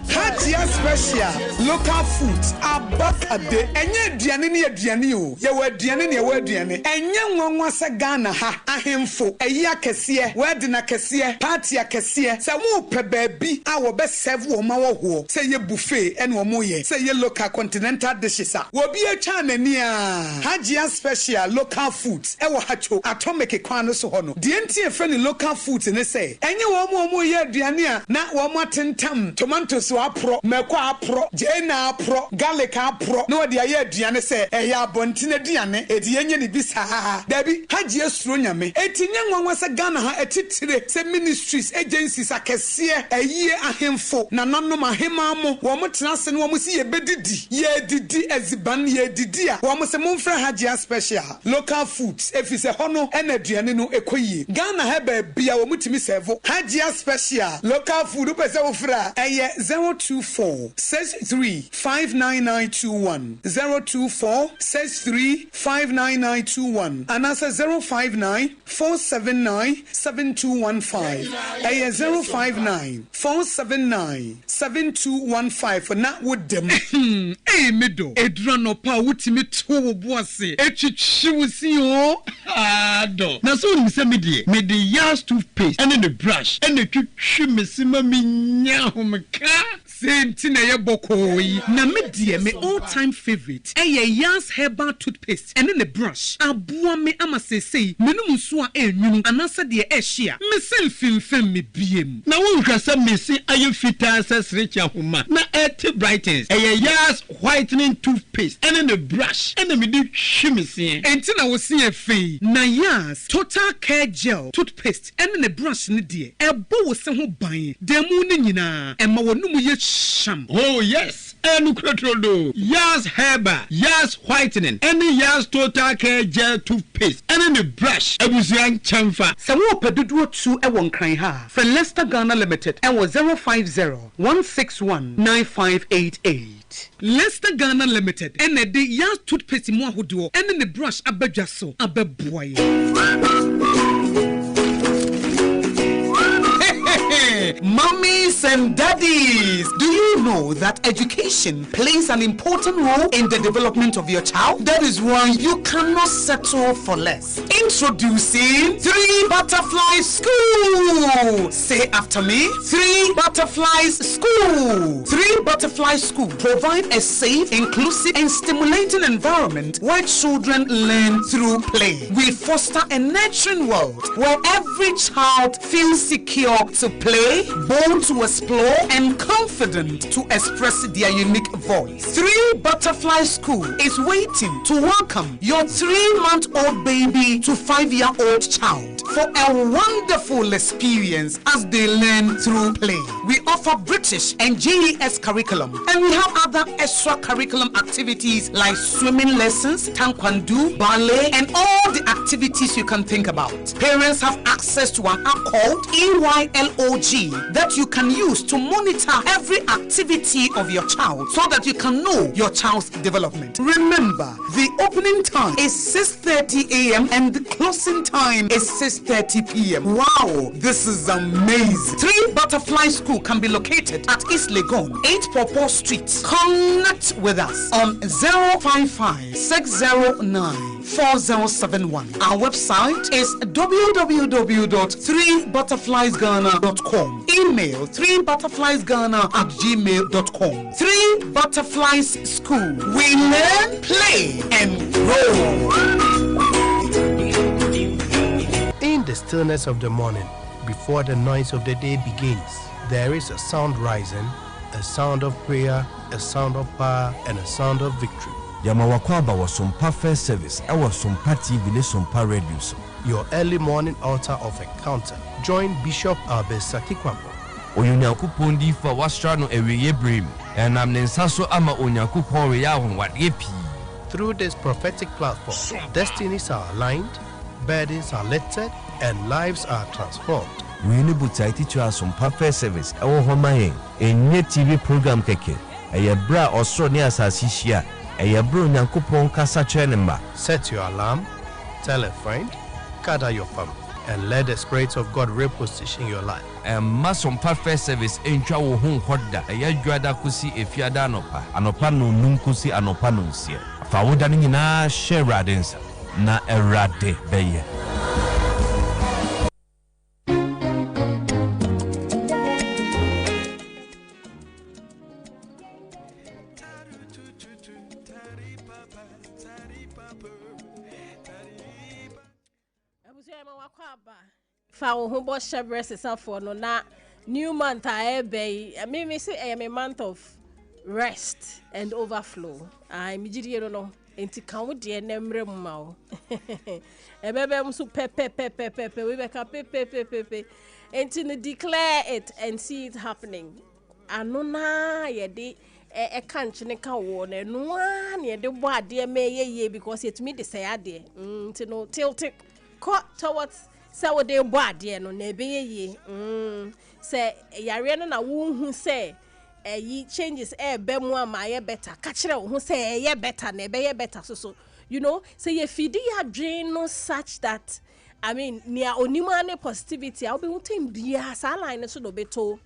Hatia special local foods abakade enye aduane ne aduane o ye wa aduane ne wa aduane enye nwanwa se Ghana ha ahemfo eyi akese word na kese party akese se wo pe baabi a wo be serve wo ma wo ho se ye buffet ene wo mo ye se ye local continental dishes a wo bi atwa nani a Hatia special local foods e wo hacho atomic kwan no so ho no de enti e fe ni local foods ne se enye wo mo ye aduane a na wo mo atentam tomatoes apro meko apro jena apro garlic apro no de aye aduane se eya abontine aduane edi enye ni bisa dabi Haji esuro nyame etinye nwanwa se Ghana ha etitire se ministries agencies akese eyie ahemfo na nanom ahema mo wo motena se no wo si ye bedidi ye didi eziban ye didi a wo se momfra Haji special local foods efise hono ena aduane no ekoyie Ghana ha ba bia wo mutimi serve Haji special local food pese wo fra eye 024-63-59921 024-63-59921 and answer 059-479-7215 059-479-7215 for not with them. Hey mido edrano pa wutimi to boase etwitwiwusi o ado na so ni se medie yas toothpaste and the brush and the twitwi mesima minya homka same na ye boko yi na me me all time favorite Yas herbal toothpaste and the brush aboa me ama sesei menum so a enwunu anasa de ehia me selfim me biem na wo hwasa me si aye fita sesrecha homa na et brightens Yas whitening toothpaste and the brush and me di hwimese enti na wo se afei na Yas total care gel toothpaste and the brush ne de ebo wo se ho ban demu ne nyina ema wonum ye sham. Oh yes, and Crotrodo, Yas Herba, Yas Whitening, and Yas Total Care Gel Toothpaste, and the brush, Abuzian Chamfa. Sawo Pedudu 2 Ewon Kranha, for Leicester Ghana Limited, and was 050-161-9588. Leicester Ghana Limited, and the Yas Toothpaste Moahuduo, and the brush Abejaso, Abeboy. Mummies and daddies, do you know that education plays an important role in the development of your child? That is why you cannot settle for less. Introducing 3 Butterflies School. Say after me, 3 Butterflies School. 3 Butterflies School provide a safe, inclusive, and stimulating environment where children learn through play. We foster a nurturing world where every child feels secure to play, bold to explore, and confident to express their unique voice. 3 Butterfly School is waiting to welcome your 3-month-old baby to 5-year-old child. for a wonderful experience as they learn through play. We offer British and JES curriculum, and we have other extra curriculum activities like swimming lessons, taekwondo, ballet, and all the activities you can think about. Parents have access to an app called EYLOG that you can use to monitor every activity of your child so that you can know your child's development. Remember, the opening time is 6:30 a.m. and the closing time is 6:30 p.m. Wow, this is amazing. 3 Butterfly School can be located at East Legon, 8 Popo Street. Connect with us on 055 609 4071. Our website is www.3butterfliesghana.com. Email 3butterfliesghana@gmail.com. 3 Butterflies School. We learn, play, and grow. In the stillness of the morning, before the noise of the day begins, there is a sound rising, a sound of prayer, a sound of power, and a sound of victory. Yamawakwaba was Sompa First Service. I was Sompa TV, Sompa Radio. Your early morning altar of encounter. Join Bishop Abesa Kikwambo. Onyankopon di fa wasra no eweye brim. Enam ne nsaso ama Onyankopon we ya honwade pi. Through this prophetic platform, destinies are aligned, burdens are lifted, and lives are transformed. We need to teach you Sompa First Service. Ewo homa yen. Enye TV program keke. Eye bra osro ne asasi hia. Set your alarm, tell a friend, gather your family, and let the Spirit of God reposition your life. And Sompa First Service entra wo hu hoda eya dwada kusi efiada anopa no nunkusi anopa no nsie fa woda ni nyina share radensa na erade beye. Found who bought Shabres is up for no na new month. I me say I am a month of rest and overflow. I'm immediately no enti kan wo de na mrem ma wo. E bebe mso pepe we be ka pepe enti no declare it and see it happening. Ano na ye de e kanche ne ka wo na no na ye de bo ade me ye because it me de say ade. Enti no tilt it towards so they bought dear no nebe ye say yare no na wo hu say ye changes be mo ama ye better catch who say ye better na be ye better so you know say ye feed your drain no such that I mean near onima ne positivity I will be wutim bia sa line so do beto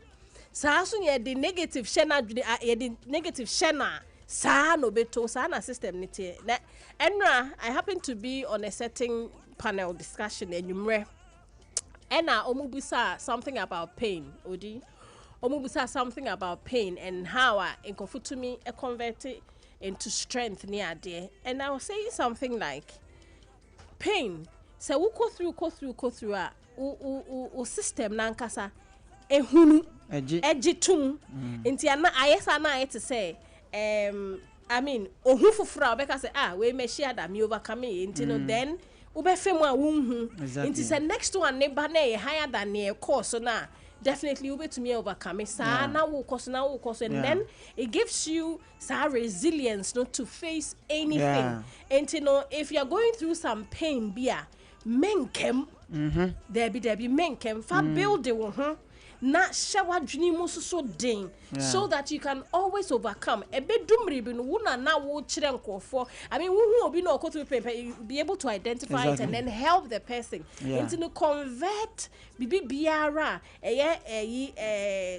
sa so ye the negative shena ye the negative shena sa no beto sa na system ni tie na enra I happen to be on a certain panel discussion enyumre ena omubusa something about pain odi omubusa something about pain and how inkofutumi convert it into strength near there and I was saying something like pain so we go through o system na nkasa ehunu ejitum nti ana ayesa na it say I mean ohun fufura obeka say we me share that me overcome it no then ubefemu a wunhu it is the next one neighbor na higher than the course so now definitely ube to me overcome sa na wo course and then it gives you some resilience not to face anything and you know if you are going through some pain bia menkem there be menkem fa build the one na shawa dwini mu so den so that you can always overcome e be dumri bi no na wo kire nkofo I mean who obi na okoto paper be able to identify it and then help the person into no convert bibi biara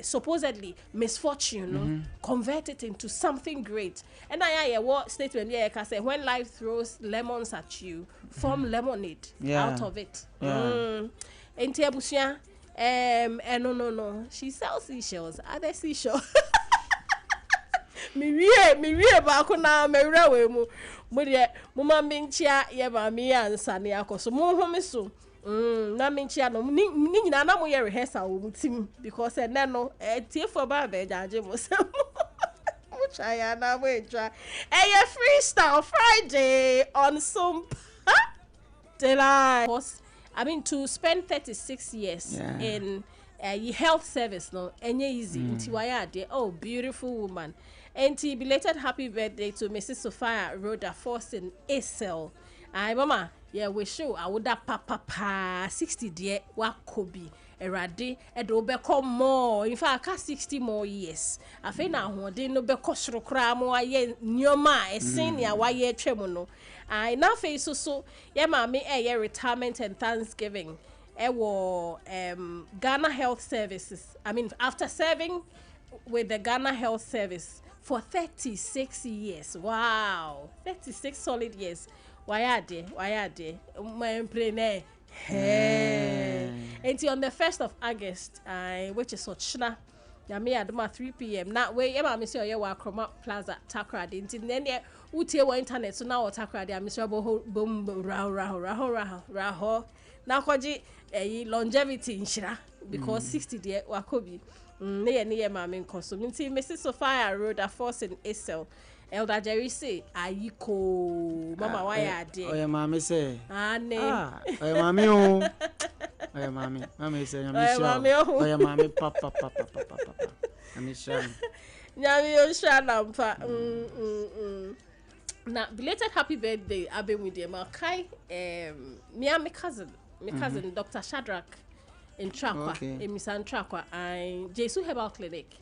supposedly misfortune no convert it into something great and I what statement here can say when life throws lemons at you form lemonade out of it enti abusia no. She sells seashells. Are they seashells? Me wie ba ko na me wrawe mu. Mo de mo ma menchia ye ba me ansa ne akoso. Mo ho me so. Na menchia no ni nyina na mo ye rehearsal wo mutim because na no tie for ba be jaje mo sam. Mo try na mo try. Freestyle Friday on Sompa. Delight. I mean, to spend 36 years in health service, no, any easy. Oh, beautiful woman. And belated happy birthday to Mrs. Sophia Rhoda Forson Isel. Mama, yeah, we show I would have papa 60 dear wakobi. Erade edo beko more in fact 60 more years afi na ahode no beko sorokra mo aye nyoma esen ya waye twem no na fe so ye ma me retirement and Thanksgiving Ghana Health Services. I mean, after serving with the Ghana Health Service for 36 years. Wow, 36 solid years. Why are they my plane? And on the 1st of August, which is Ochna, Yami Adama 3 p.m. Now, where Emma Monsieur Yawa Chroma Plaza Takradi, and then Utewa Internet, so now Takradi, Mr. Boom Raho. Now, Koji, longevity in Shira, because 60 dear Wakobi, near Mammy consuming Mrs. Sophia Rhoda Forson Isel. Elder Jerry say, Ayiko, Mama, why are they? Oh, your mommy say, Anne. Oh, your mommy, oh, your mommy, mommy say, oh, your mommy, papa. I'm sure. Now, now, belated happy birthday, I've been with them. Okay, me and my cousin, Dr. Shadrach in Trakwa, in Miss Trakwa, and Jesu Herbal Clinic,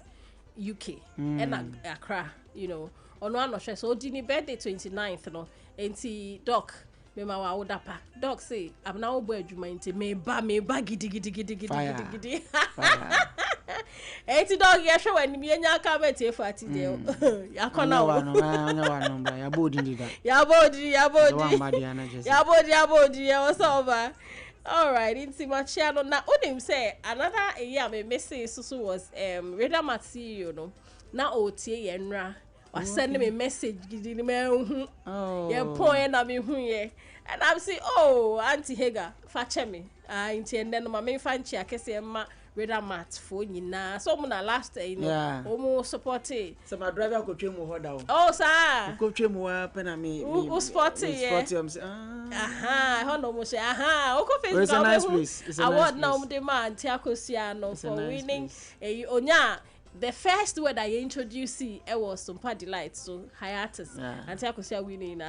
UK, and Accra, you know. On one of so dini birthday 29th no enti doc me ma wa odapa doc say I'm now bo adwuma enti me ba gidi enti doc ye hwe wani me nya ka ba tie fati de yakona wo no ya bodi ndida ya bodi ya osoba. All right, into my channel now. Onim say another year me message so was Reda Matsi, you know. Now otie yenra or send me a message giving me yeah point na me hu ye and I'm say oh Auntie Hager fache me and then my main fancy akese ma Reda Mat for nyina so mo na last you know omo support it so my driver go twem ho da oh sir go twem wa pe na me sport it am say ho no mo say o ko face it's a nice place. It's a award nice na mo de ma Auntie Akosia no for winning onya. The first word I introduced was Sompa Delight, so hiatus. Auntie Akosia winning,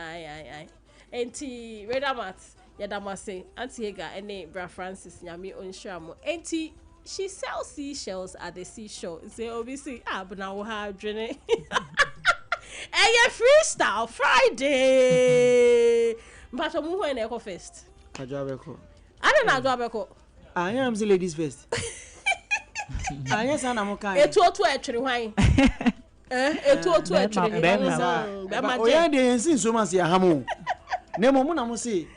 Auntie Reda Mat, Yadamase, Auntie Hager, and Bra Francis, Yami Onshamo. Auntie, she sells seashells at the seashore. Say, obviously, but now we'll have drink. And Freestyle Friday. But I'm going to go first. I don't know. I am the ladies first. Yes, I'm okay. Etu etwere hwan etu etwere o ya dey ensin so man say ahamo na mo na mo say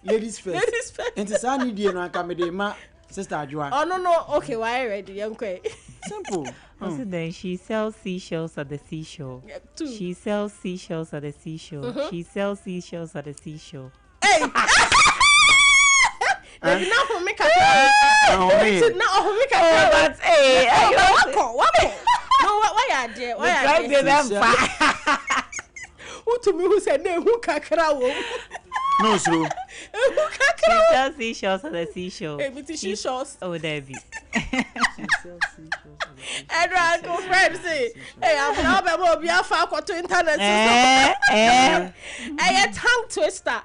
ladies first enti sa ni die no aka me dey ma sister Adwoa oh no okay why ready yankwe simple also then she sells seashells at the seashore she sells seashells at the seashore she sells seashells at the seashore hey Baby, now for me, that's why are there? Why are there? Who to me who said no? Who kakra? No, so. She sells seashells at the seashore. Seashells. Oh, Debbie. And I go friends say, hey, I'm now be a far to internet. Hey, a tongue twister.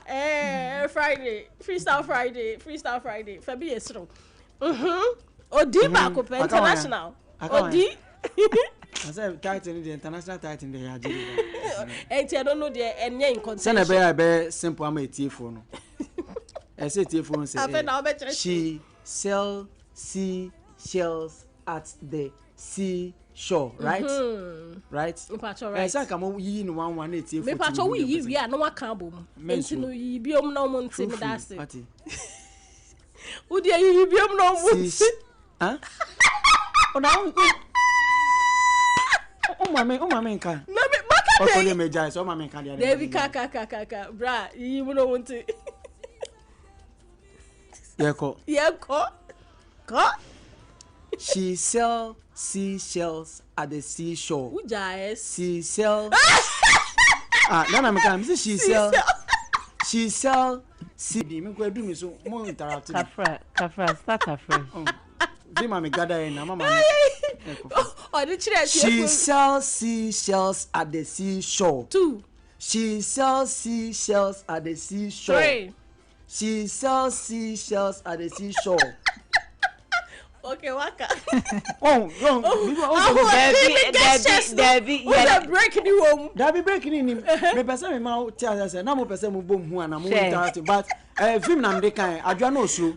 Friday, Freestyle Friday. Fabi is strong. Odi Marco International. Odi. I said title the international title they had. I don't know the any concern. Send a simple am phone. I say phone say she sell seashells at the seashore, right? Right? I say come yi no one phone. Me pacho we yi wi na waka bom. Enti no yi biom na mo ntimi dase. Wo dia yi biom na mo ntimi. Huh? Ona O mama nka. Na me maka dey. O ko me jai so mama nka dey. David kaka bra yi mo no wonti. Yeko. Ko. She sell seashells at the seashore. Uja She sell. Nana me can she sell See, me go do me so more interactive. Kafra, start afresh. Be my gather in mama. She sells seashells at the seashore. 2. She sells seashells at the seashore. 3. She sells seashells at the seashore. Okay, waka. Debbie, yeah. Breaking you home. Debbie breaking in him. Me person me ma tell us na mo person mo bom hu ana mo interactive but film na me kan adwa no so.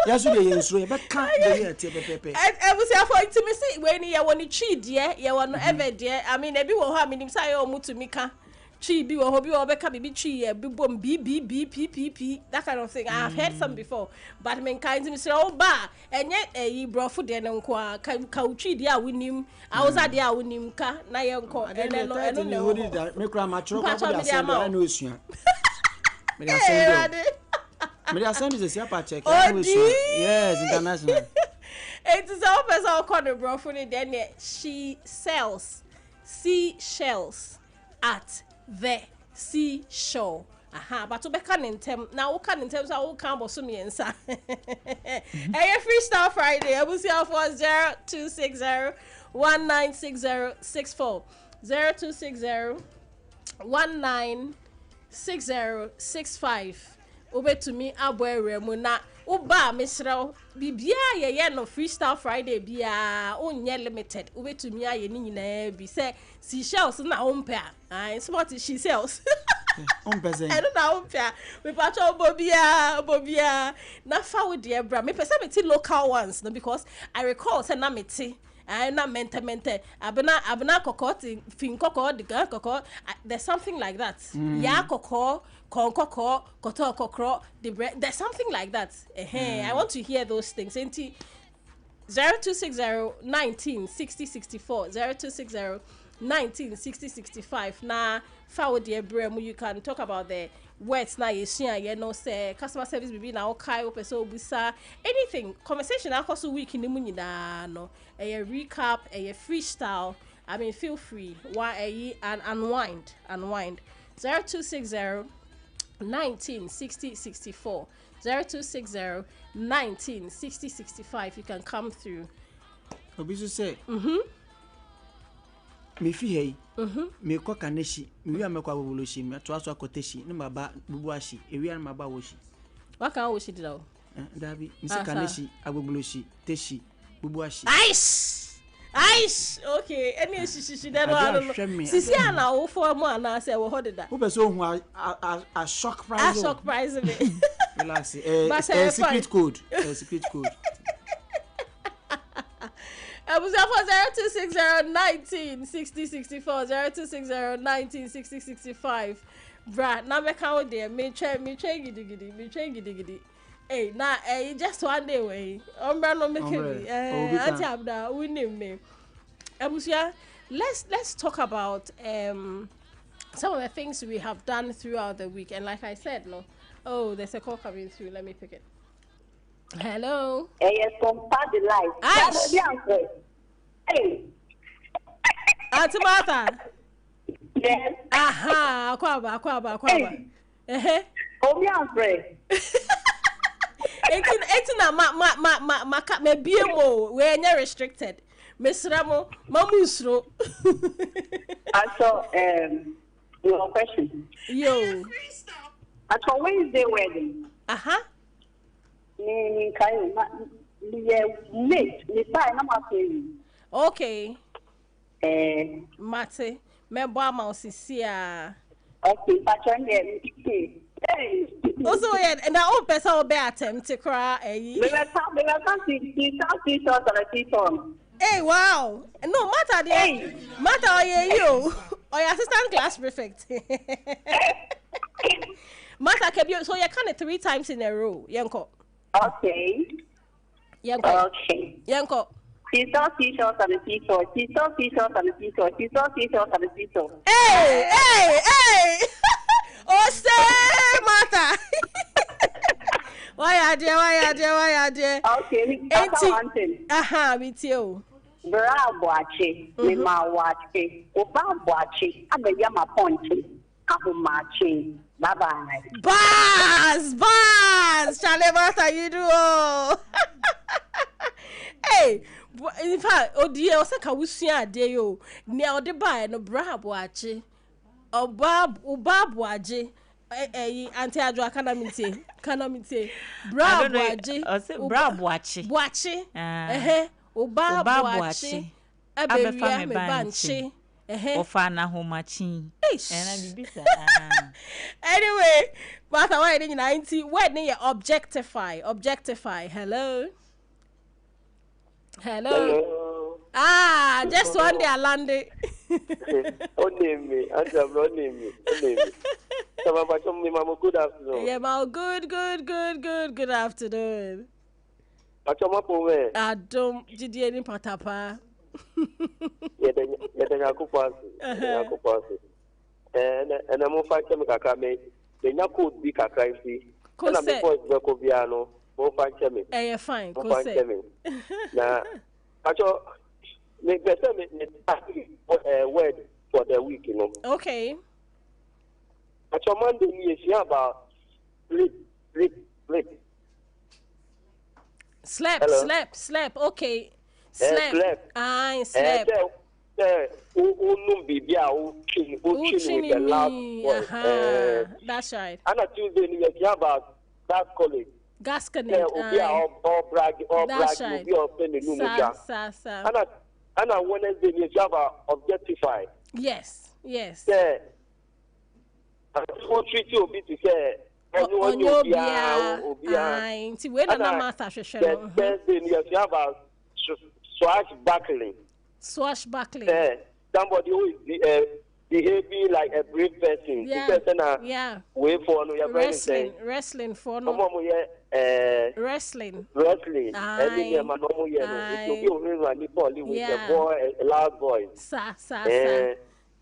Yes we dey ensure be kan dey here te pepepe. I was here for intimacy when you want to cheat there, you want to ever there. I mean, ebi wo ha me nim say o mu to me ka. Chi bi wo hobi wo be ka bibi chi bi bom b that kind of thing. I have heard some before, but men kind me say oh ba enye brofo de ne nko ka uchi de a wonim a wo za de a wonim ka na ye nko ene no me kura ma chro ko da say na no osua me da send me da send this here pa check yes international. It is all person called the brofo de then she sells seashells at the seashore. But to be cantem now, what can in terms of all cambo so me answer. Hey, Freestyle Friday. I will see how for 0260 196064 0260 196065. Ube to me abwere muna uba misra bibia ye no Freestyle Friday bia onye limited ube to me aye ni nyina bi say seashells na ompa ah smart she sells ompese I don't know ompa we pacho bobia na fa with the bra me pese me ti local ones no because I recall say na meti I na mente abena kokoti fin koko diga koko there's something like that ya koko konkoko koto kokro the bread there's something like that I want to hear those things 0260 196064 0260 196065 na forward the brem you can talk about the words na you know say customer service bibi na okay opeso busa anything conversation akoso week ni mu nyina no a recap a freestyle I mean feel free why and unwind 0260 196064 0260 196065 you can come through obisu say me fi hey me ko kaneshi me wi amekwa boboloshi me to aso akoteshi ne maba bubuashi ewi an maba woshi waka woshi dida dabi me se kaneshi agboboloshi teshi bubuashi Aish okay any shishi then no sisi ana wo for mo ana say wo hodida wo be so hu a shock prize me relax secret code secret code I was up for 0260 196064 0260 196065 bra na me count there me try gidi hey na just one day way ombra no make me anti abda we name me abusia let's talk about some of the things we have done throughout the week and like I said no there's a call coming through let me pick it. Hello. Yes, Sompa the life. Hey. Auntie Martha. Yes. Aha, kwaba. Omi Alfred. Eti na ma BMO we are restricted. Mesramo, mamusro. I saw your question. Yo. I saw Wednesday wedding. Aha. Ni kai late ni pa na ma pay. Okay. Mate, me boa ma osisia. Okay, but then hey. Also and that old person will be attempt to cry Me can see Hey, wow. No matter the matter you or your assistant class prefect. Matter kebi so you can 3 times in a row, yanko. Okay. Yanko. Okay. Yanko. She saw seashores and the seashore. She saw seashores and the seashore. She saw seashores and the seashore. Hey! Oh, say, Martha. Why are there? Okay, that's one thing. Aha, with you. Bravo, Ache. Mima Wache. Oba Wache. Abeyama Ponte. Abu Mache. Bye-bye. Buzz! Charlie Martha, you do. Hey, in fact, oh dear, Osaka Wusia de yo. Near the buy no brab watch. O bab waje. Auntie Adra Kanamite. Brab waje. Brab watch. Wache. O bab wache. Abefa me banche. Ofa na homachi. Anyway, but why didn't 90? Where do you objectify? Hello. Ah, just one day I landed. Name me. Good afternoon. Yeah, mal, good afternoon. I don't did you any patapa? And I'm on 5 Kakame. The Naku be Kakai. And I'm before Becoviano. More 5 chemi. Eh, fine. Now, I thought make better word for the week, you know. Okay. I thought Monday is about sleep. Slept. Okay. Slept. I slept. That's right. And a Tuesday, you have that college. Gascony. That's right. And a Wednesday, you have objectify. Yes. I will treat you a bit to say. Thursday, you have swashbuckling. Somebody who is behaving like a brave person. Way for no wrestling for no. Wrestling. Any man no more. It will be with a boy, a loud voice.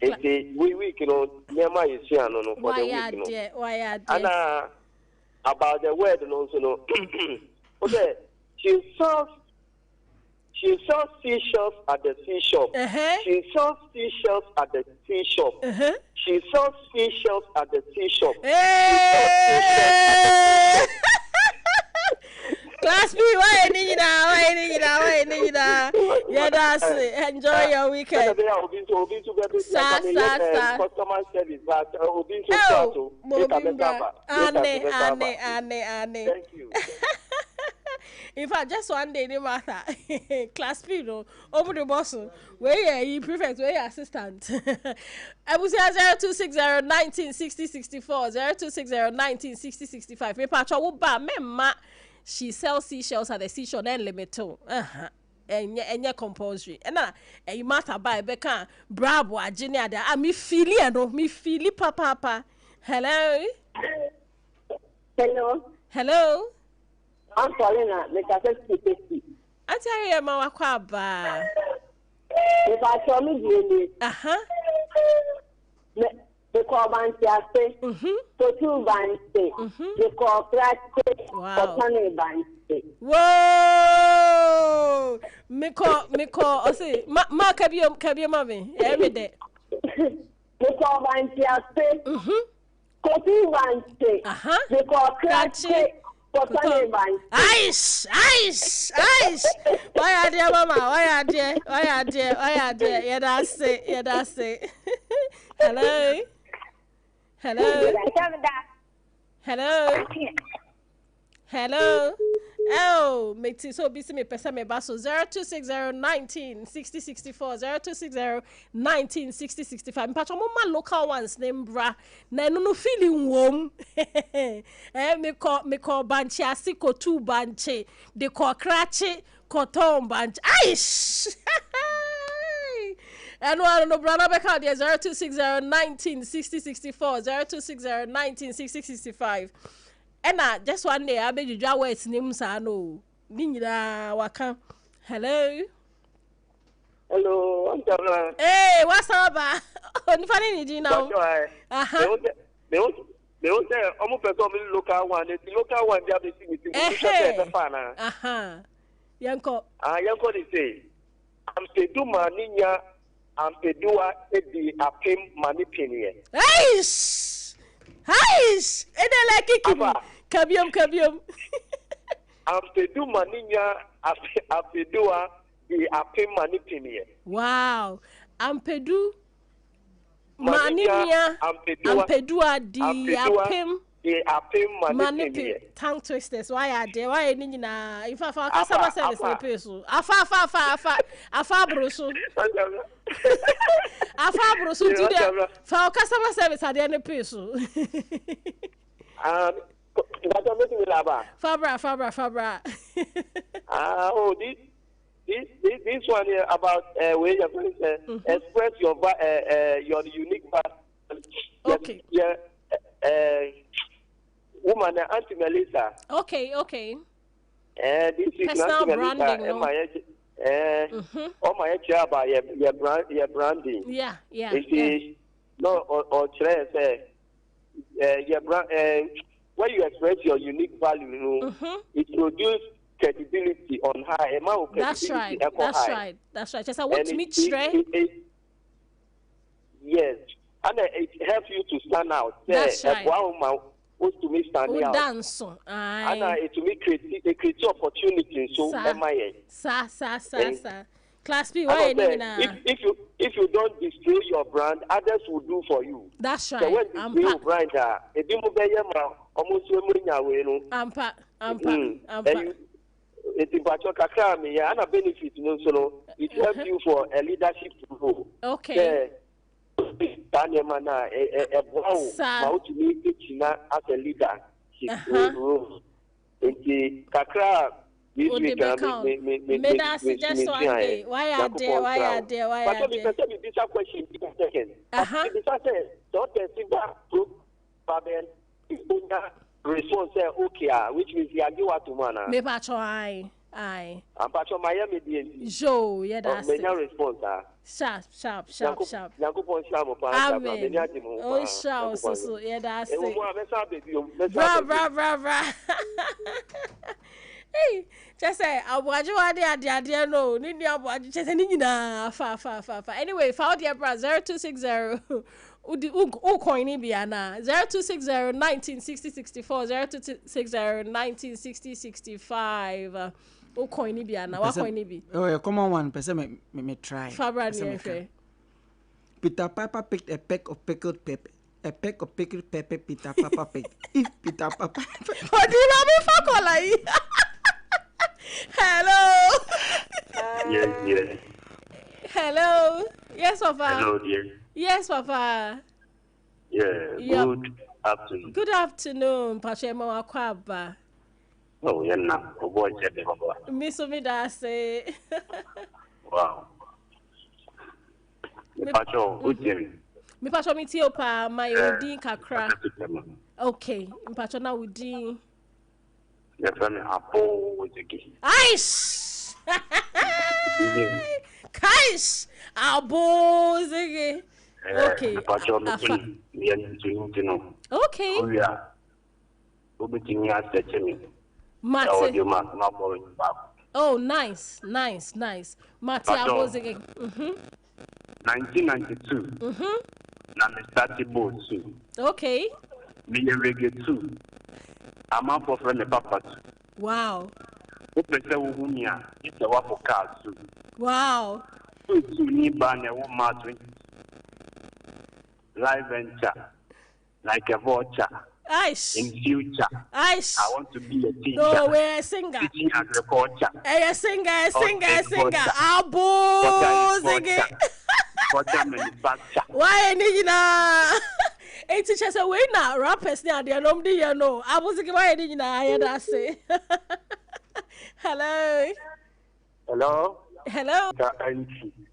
It's week, you know. Near my is here, no, for the week, you know. And about the word, and also, no. Okay, she saw seashells at the seashore. She saw seashells at the seashore. She saw seashells at the seashore. Class B, why need now? Yeah, that's it. Enjoy your weekend. Customer service, but thank you. In fact, just one day, no matter. Class P, no, over the boss, where you prefect, where you assistant. I will say 0260-1960-64, 0260-1960-65. Me patcha wo ba me ma. She sells seashells at the seashore then limit to. And compulsory. And you matter by Becca, bravo, Virginia. Me feely papa. Hello. I'm calling her. Make her say I tell you, Mama Kwaba. If I show me the call Bansiase, so 2 Bansi, the call Crack, or Tony Bansi. Whoa! Me call, say, Ma Cabio Mommy, every day. The call Bansiase, so 2 Bansi, the call Crack. Ice. Why are there, Mama? Why are there? Yeah, that's it. Hello. Oh, make it so busy me pesa me baso 0260-1960-64 0260-1960-65. Mpacho mo ma local ones name bra na no feeling warm. Me call banchi asiko 2 banchi de call crache koton banchi. Aish. And one no brother back out there 0260-1960-64 0260-1960-65. And just one day I bet you draw words names I know. Ninja waka. Hello, I'm Jamla. Hey, what's up? On funny ni now. They don't say almost local one. The local one they have to see Yanko. Yanko they say I'm Peduma Ninya and Pedua Edi Apim Manipini. Hey! Hish! Kabium. Ampedu maninya apedua the apem manipini. Wow. Ampedu maninya ampedua the apem. Manipulate tongue twisters. Why are they? Why any na? If I for customer service in the peso. Afa brosu. Afa brosu today. For customer service at the end of peso. Fabra. Oh, this one here about where you're going to express your unique value. Okay. Yeah. Woman, Auntie Melissa. Okay. This is personal branding. Oh my about your branding. Yeah. It is no or say your brand. When you express your unique value, it produces credibility on high. That's right. Just I want to meet straight. Yes, and it helps you to stand out. That's right. To me standing out. Dance. And it to me create opportunity. So Sa. Class B, why if you don't display your brand, others will do for you. That's right. So when you display your brand, it didn't almost it and a benefit, it helps you for a leadership role. Okay. Daniel how to meet China as a leader. Kakra this week, suggest one day. Why are there? But this question response okay, which means you are give what to man. Me patcho aye. I'm patcho Miami DNC. Jo, yeah, that's it. Response sharp. Amen. Oh, sharp, so yeah, that's it. Bra. Hey, just say abuaju ade no. Nini abuaju just nini na fa. Anyway, found your bra 0260 coin biana 0260 1960 64 0260 1960 65 coin biana wa coin bi. Oh, common one person me try. Fabra ni Peter Papa picked a peck of pickled pepper. A peck of pickled pepper Peter Papa picked. If Peter Papa what do you love me for like? Hello. Yes. Hello. Yes, Papa. Hello, dear. Yes, Papa. Yeah. Good afternoon. Good afternoon, Pachemo Akwaba. Oh, yeah, now. Oh, boy, Miss Omida say. Wow. Pacho, good day. Me pacho mi ti opa my odin kakra. Okay, pacho na udin. Yeah, family apo wozeki. Aish. Kaish. Abo zege. Okay. Pacho looking no. Okay. Oh yeah. Obetimi asechemi. Mate. Oh, nice. Mate abo zege. 1992. Na me started both too. Okay. Me reggae too. I'm up for friend papa too. Wow. Upese wuhumia, it's a wapo car too. Wow. So ni bane wo ma 20. Live venture. Like a vulture. Aish. In future. Aish. I want to be a teacher. No, we're a singer. Teaching agriculture. A singer. Abo zege. Why any na? A teacher say we na rappers na they no dey you know. Abo zege why any na I that say. Hello.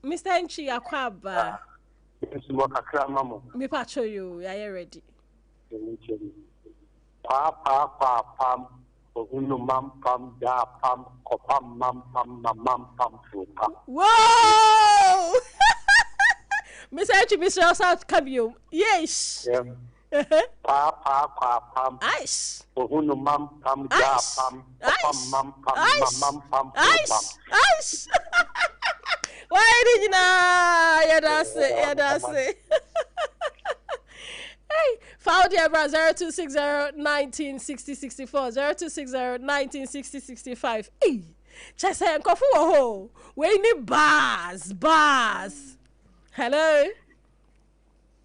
Mr. Enchi Akwaba. Me pacho you. Are you ready? Pam. Ohunu mam pam da pam kopam mam pam fuka. Whoa! Mr. Enchi, Mr. South Kabio. Yes. Pam. Ice. Ohunu mam pam da pam kopam pam Ice. Why did you know? Yeah, that's it. Hey, Foul dear bra 0260-1960-64 0260-1960-65. Hey, just say kofu ho. We need bars. Hello.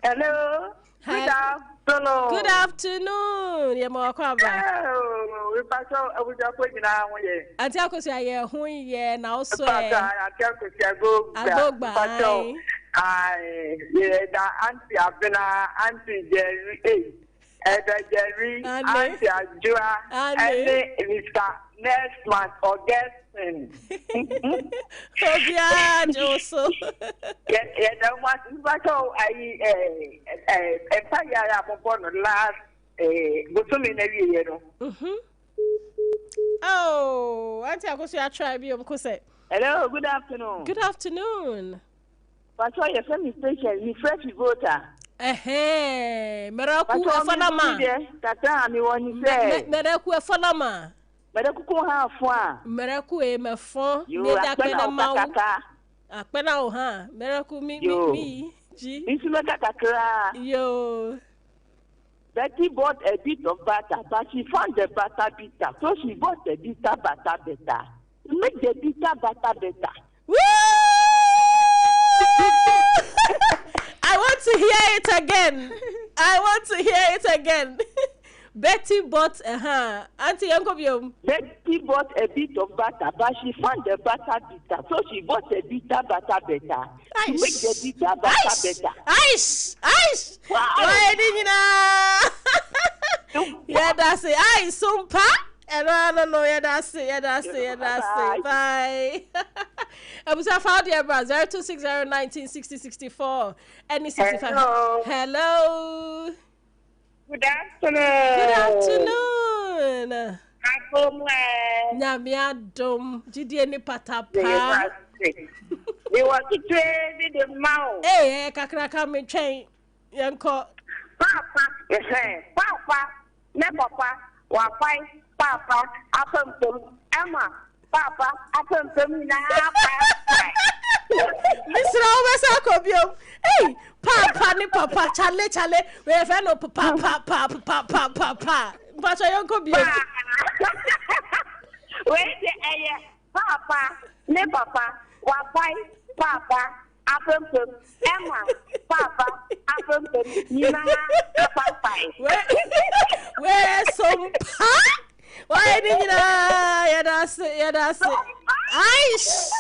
Hello. Good afternoon. Good afternoon. Yeah, mo kwaba. We pass out we just waiting now ye. Auntie akosi aye hu ye na also e. Auntie akosi agogba. Ai, yeah, that Auntie Abena, Auntie Jerry, Jerry, Auntie Ajua, and Mr. Next month, Augustine. Oh, yeah, Joso. Yeah, that was so I upon the last, Gusumi every year. Oh, Auntie Akosi, I try be Hello, good afternoon. Good afternoon. But why your family station, you fresh voter. Meraku Fanama. Tata, me one you say. Meraku Fanama. Meraku have fun. Meraku e me fon. You are Kaka. Apena o ha. Meraku me. G. Kakra. Yo. Betty bought a bit of butter, but she found the butter bitter. So she bought the bitter butter better. Make the bitter butter better. Woo! I want to hear it again. Betty bought Auntie Uncle. Betty bought a bit of butter, but she found the butter bitter, so she bought the bitter butter better. Make the bitter butter better. Ice. Wow. Yeah, that's it. Ice, Sompa. No, yeah, that's it. Bye. I was a foul dear bra 0260-1960-64 and 65. Hello. Good afternoon. Nyamia dom. Jidi ni patapa. They want to trade the mouth. Eh, kakraka me train. Yanko. Papa, ne papa, wapai, papa, Emma, papa, na Mr. Always hey, papa ni papa, chale, we have no papa. But I don't be. Wait, papa, ne papa, wapai, papa, Emma, papa, where some why did you yeah, that's it. Ice.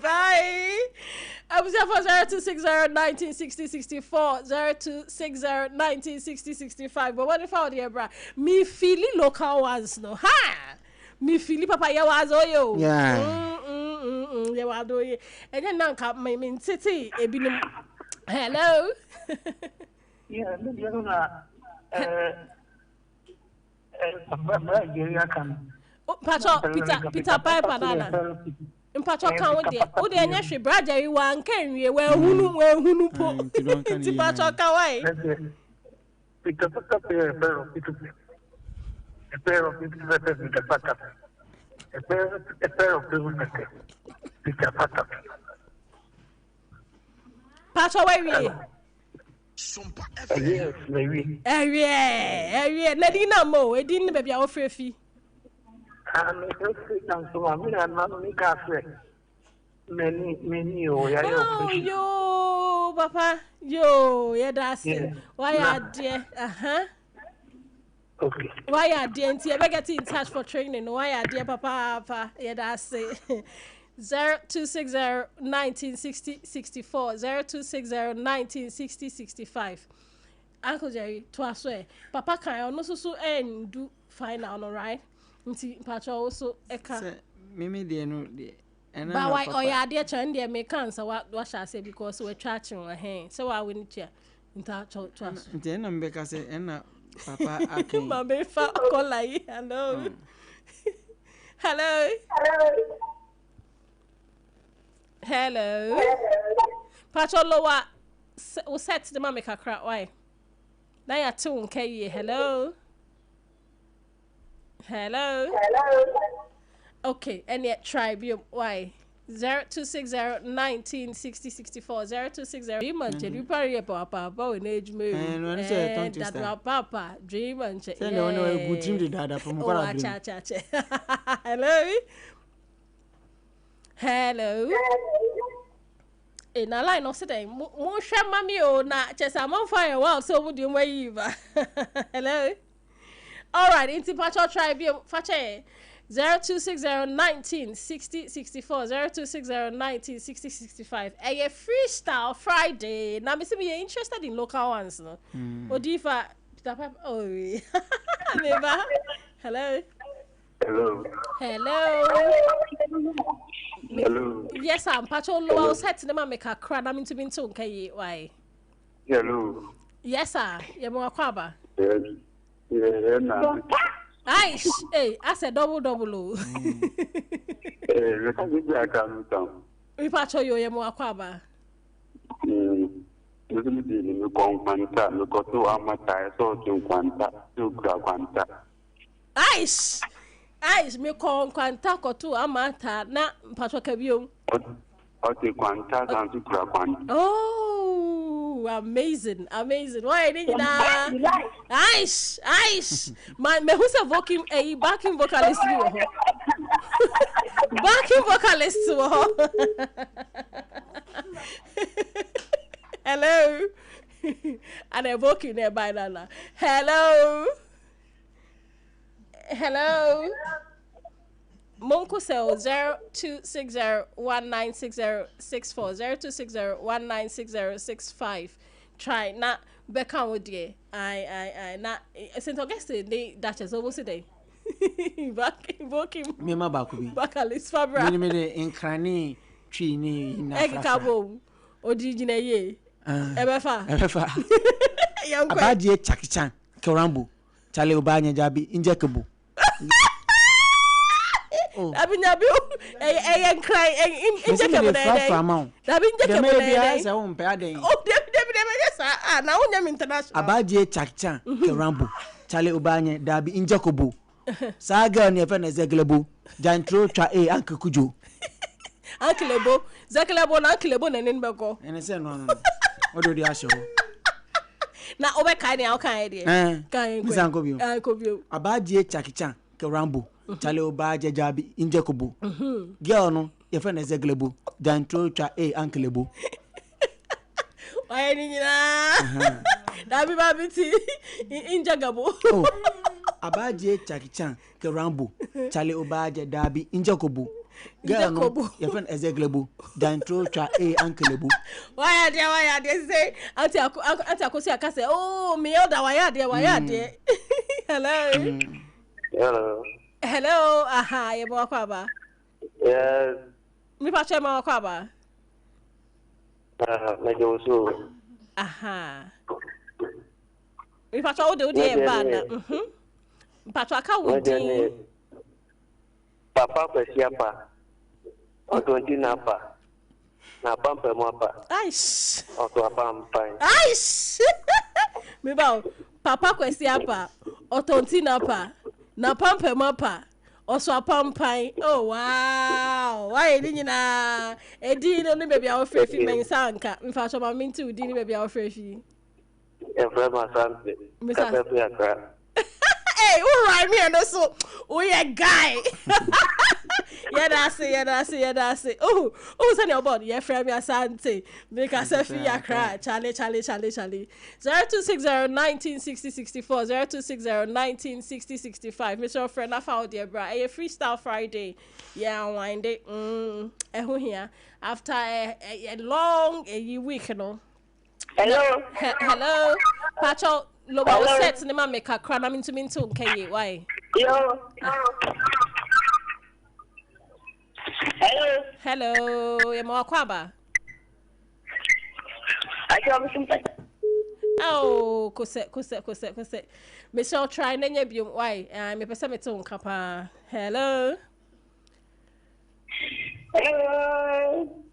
Bye. I was here for 0260-1960-64, 0260-1960-65. But what if I would bra? Me feeling local ones, no. Ha! Me feeling papa, ya was yo. Yeah. Ya was doing. And then now come my main city. Hello. Yeah, Pacho, Peter Pipe banana. Mpacho kan wo de anya hwe braja yi wa nkan wie wa hunu po. Ti pacho kan wai. Pacho wai wie. Yes, maybe. Ewie. Na di na mo, e di ni bebia wo frefi. Many, oh, yo, papa, yo, yeah, that's it. Why are dear? Okay. Why are dear? And I get in touch for training. Why are dear, papa? Yeah, that's it. 0260-1960-64, 0260-1960-65. Uncle Jerry, to swear, papa can also so and do final, all right? Nti pacho also eka mimi de no de ena ba why oya de chan de me kan sa wa sha say because we charging wa hen so wa wini chia nta to nti ena mbeka say ena papa akin ma be fa call like hello hello pacho lo wa o set the mama kakra why na ya tu nkai hello. Okay, and yet try be why 0260-1960-64 0260 dream and you parry papa in age me and that papa dream and good dream the dada from hello in a line of today more share mommy or not just I'm on fire well so would you wave hello all right into patrol tribune fache 0260-1960-64 0260-1960-65 a freestyle Friday now me say me interested in local ones no Odifa oh never hello Hello. Yes, I'm patrol low set to make a crowd. I'm into being told, why? Hello. Yes, sir. You're more quaba. Yeah. Aish, hey, I said double. We patrol you're more quaba. Aish, me call quanta kotu amata na patrol kabio. Oh, amazing. Why didn't you know? Aish. Me who's a backing vocalist? Backing vocalist. Hello. And a vocal nearby Nana. Hello. Monko cell 0260-1960-64 0260-1960-65. Try not Becca with you. I not St. Augustine they that is almost today. Back invoking me ma bakubi. Bacalist Fabra. Me in crani tree ni na. Ekabo. Odijina ye. Ebefa. Abadie chakichan kerambo. Chale obanya jabi injekebo. Abinyabi en cry injectable na unyam international Abadie chakichan kerambo. Chale obanya dabi injekebo. Saga ni efe na zeglebo. Jantro twa Uncle Kujo. Uncle Zeglebo na Uncle na nenbeko. Ene se no. Odo di asho. Na obe kai ni akan ide. Kan Misanko bio. Kobio. Abadie chakichan kerambo. Chale obaje jabi injekebo. Girl no efe na zeglebo. Jantro twa Uncle Why ni na? Dabi babiti injagabo. Abadie chakichan kerambo. Chale obaje dabi injekebo. Girl no efe na zeglebo. Jantro twa Uncle Why are they say anti akosi akase oh me elder why are they hello aha ye mo kwaba Yes. mi pa che mo kwaba Na joso. aha mi pa cho de e ba na pa cho aka wo din Papa pesiapa. Otonti napa. Na pampa mwapa. Aish. Oto apampai. Aish. Me ba papa kwesi apa. Otonti napa. Na pampa mwapa. Oso apampai. Oh wow. Why ni nyina? Edi no ni baby a ofrefi mensanka. Mfa so ma minti udi ni baby a ofrefi. Efrema Sante. Kapepe akra. Hey, who right me and so we a guy. Yeah, that's it. Oh, send your body. Yeah, friend me asante. Make us a free a cry. Charlie. 0260-1960-64 0260-1960-65. Mr. Friend, I found dear bra. A freestyle Friday. Yeah, wind it. Here after a long week, you know. Hello. Pacho. Lobo set ni ma make a cry. I'm into okay. Why? Yo. Hello, yemo akwaba. Oh, kose. Me shall try nenya biom why? Me pesa me to nkapa. Hello.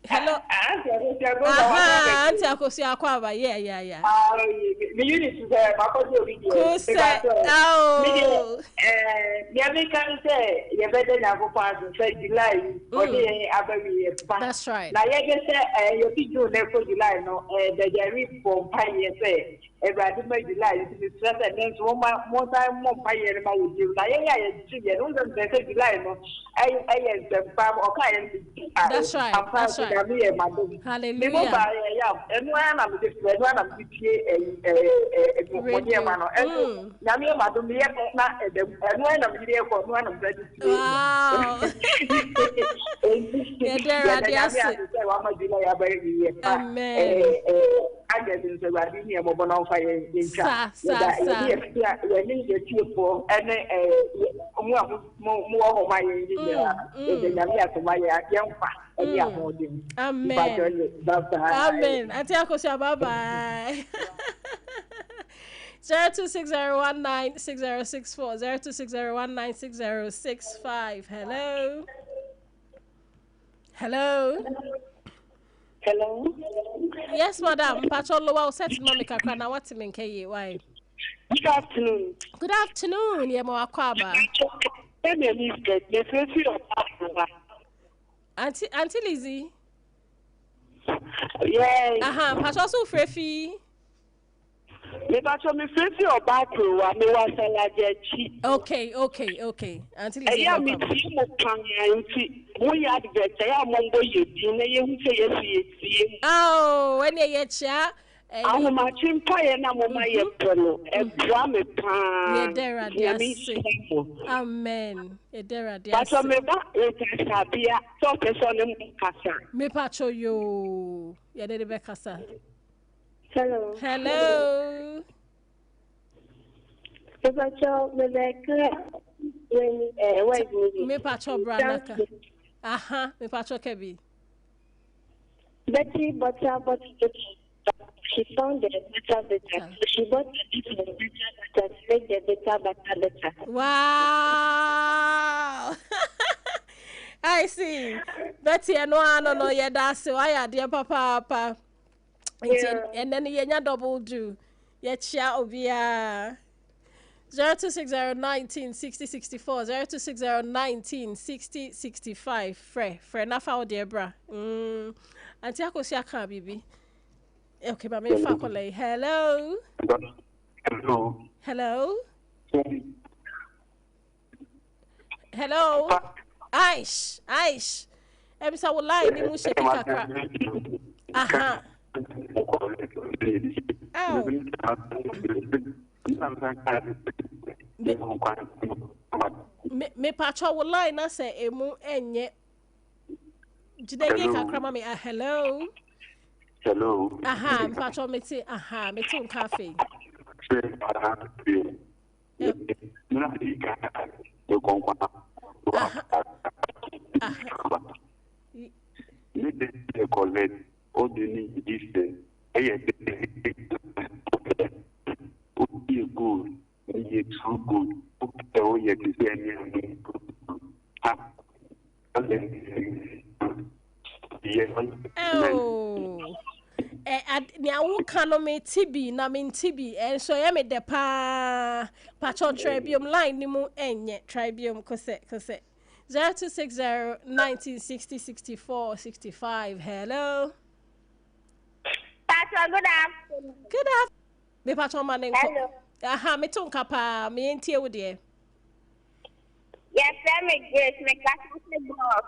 Hello. Auntie Akosi Akwaba. Yeah. The unit is there. Cool set. Oh. You can say you better have a part of July or the other. That's right. Now, you can say you think you never July, no, the Jerry for Pioneer say, everybody made July, it is stress and then more time more Pioneer with you. Now, I don't say July, no, I am the farm or client. That's right. That's right. Hallelujah. And when I'm the one I'm wow. Amen. Amen. Bye-bye. 0260196064 0260196065. Hello. Yes, madam. Patrol Lowa set mommy kakra na what me nke why? Good afternoon. Good afternoon. Ye mo akwaba. Auntie Lizzie. Yes. Patrol so frefi. Me patrol me frefi obakro wa me wa salajechi. Okay. Auntie Lizzie. Yeah, me ti mo kan auntie. Mo ya advert ya mo ngo yedi na ye hu se ye tie. Oh, when ye chia. Ma chimpa ye na mo ma ye pelo. E bua me pa. Ye dera dia. Amen. Ye dera dia. Patrol me ba e kasa bia. So person mo kasa. Me patrol yo. Ye de be kasa. Hello. Me patrol me me patrol branaka. Me patrol kebi. Betty butter. She found the better. So she bought the different better to make the better. Wow. I see. Betty no yeah that's why dear papa. And then you double do. Yet share obia 0260196064 0260196065 Fre na found dear bra. Auntie Akosi aka bibi. Okay, but me fa call. Hello. Aish. Ebisa wo line ni mu sheki kakra. Oh. Me patrol wo line na say emu enye. Jidege kakra ma me hello. Me patrol me ti me ti un cafe. Niawu kano me tibi na me tibi and so ya me de pa patron tribium line ni mu enye tribium kose 026019606465. Hello. Patron, good afternoon. Good afternoon. Me patron man hello. Me tonka pa me entie wo de. Yes, me Grace me class boss.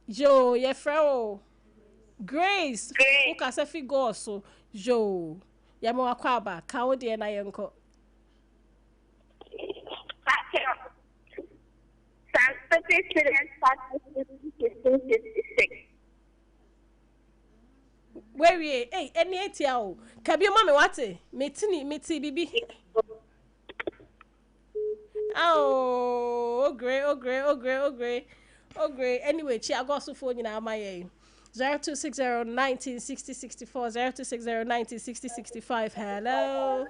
Yo, ye frao. Grace. Who can say figure so? Jo. Yamo akwaba. Kawo de na yenko. Sanskrit students started in 1556. Where we? Hey, any etiao. Kabi mama wate? Meti bibi. Oh, great. Anyway, I got so phone in my 0260196064 0260196065. Hello.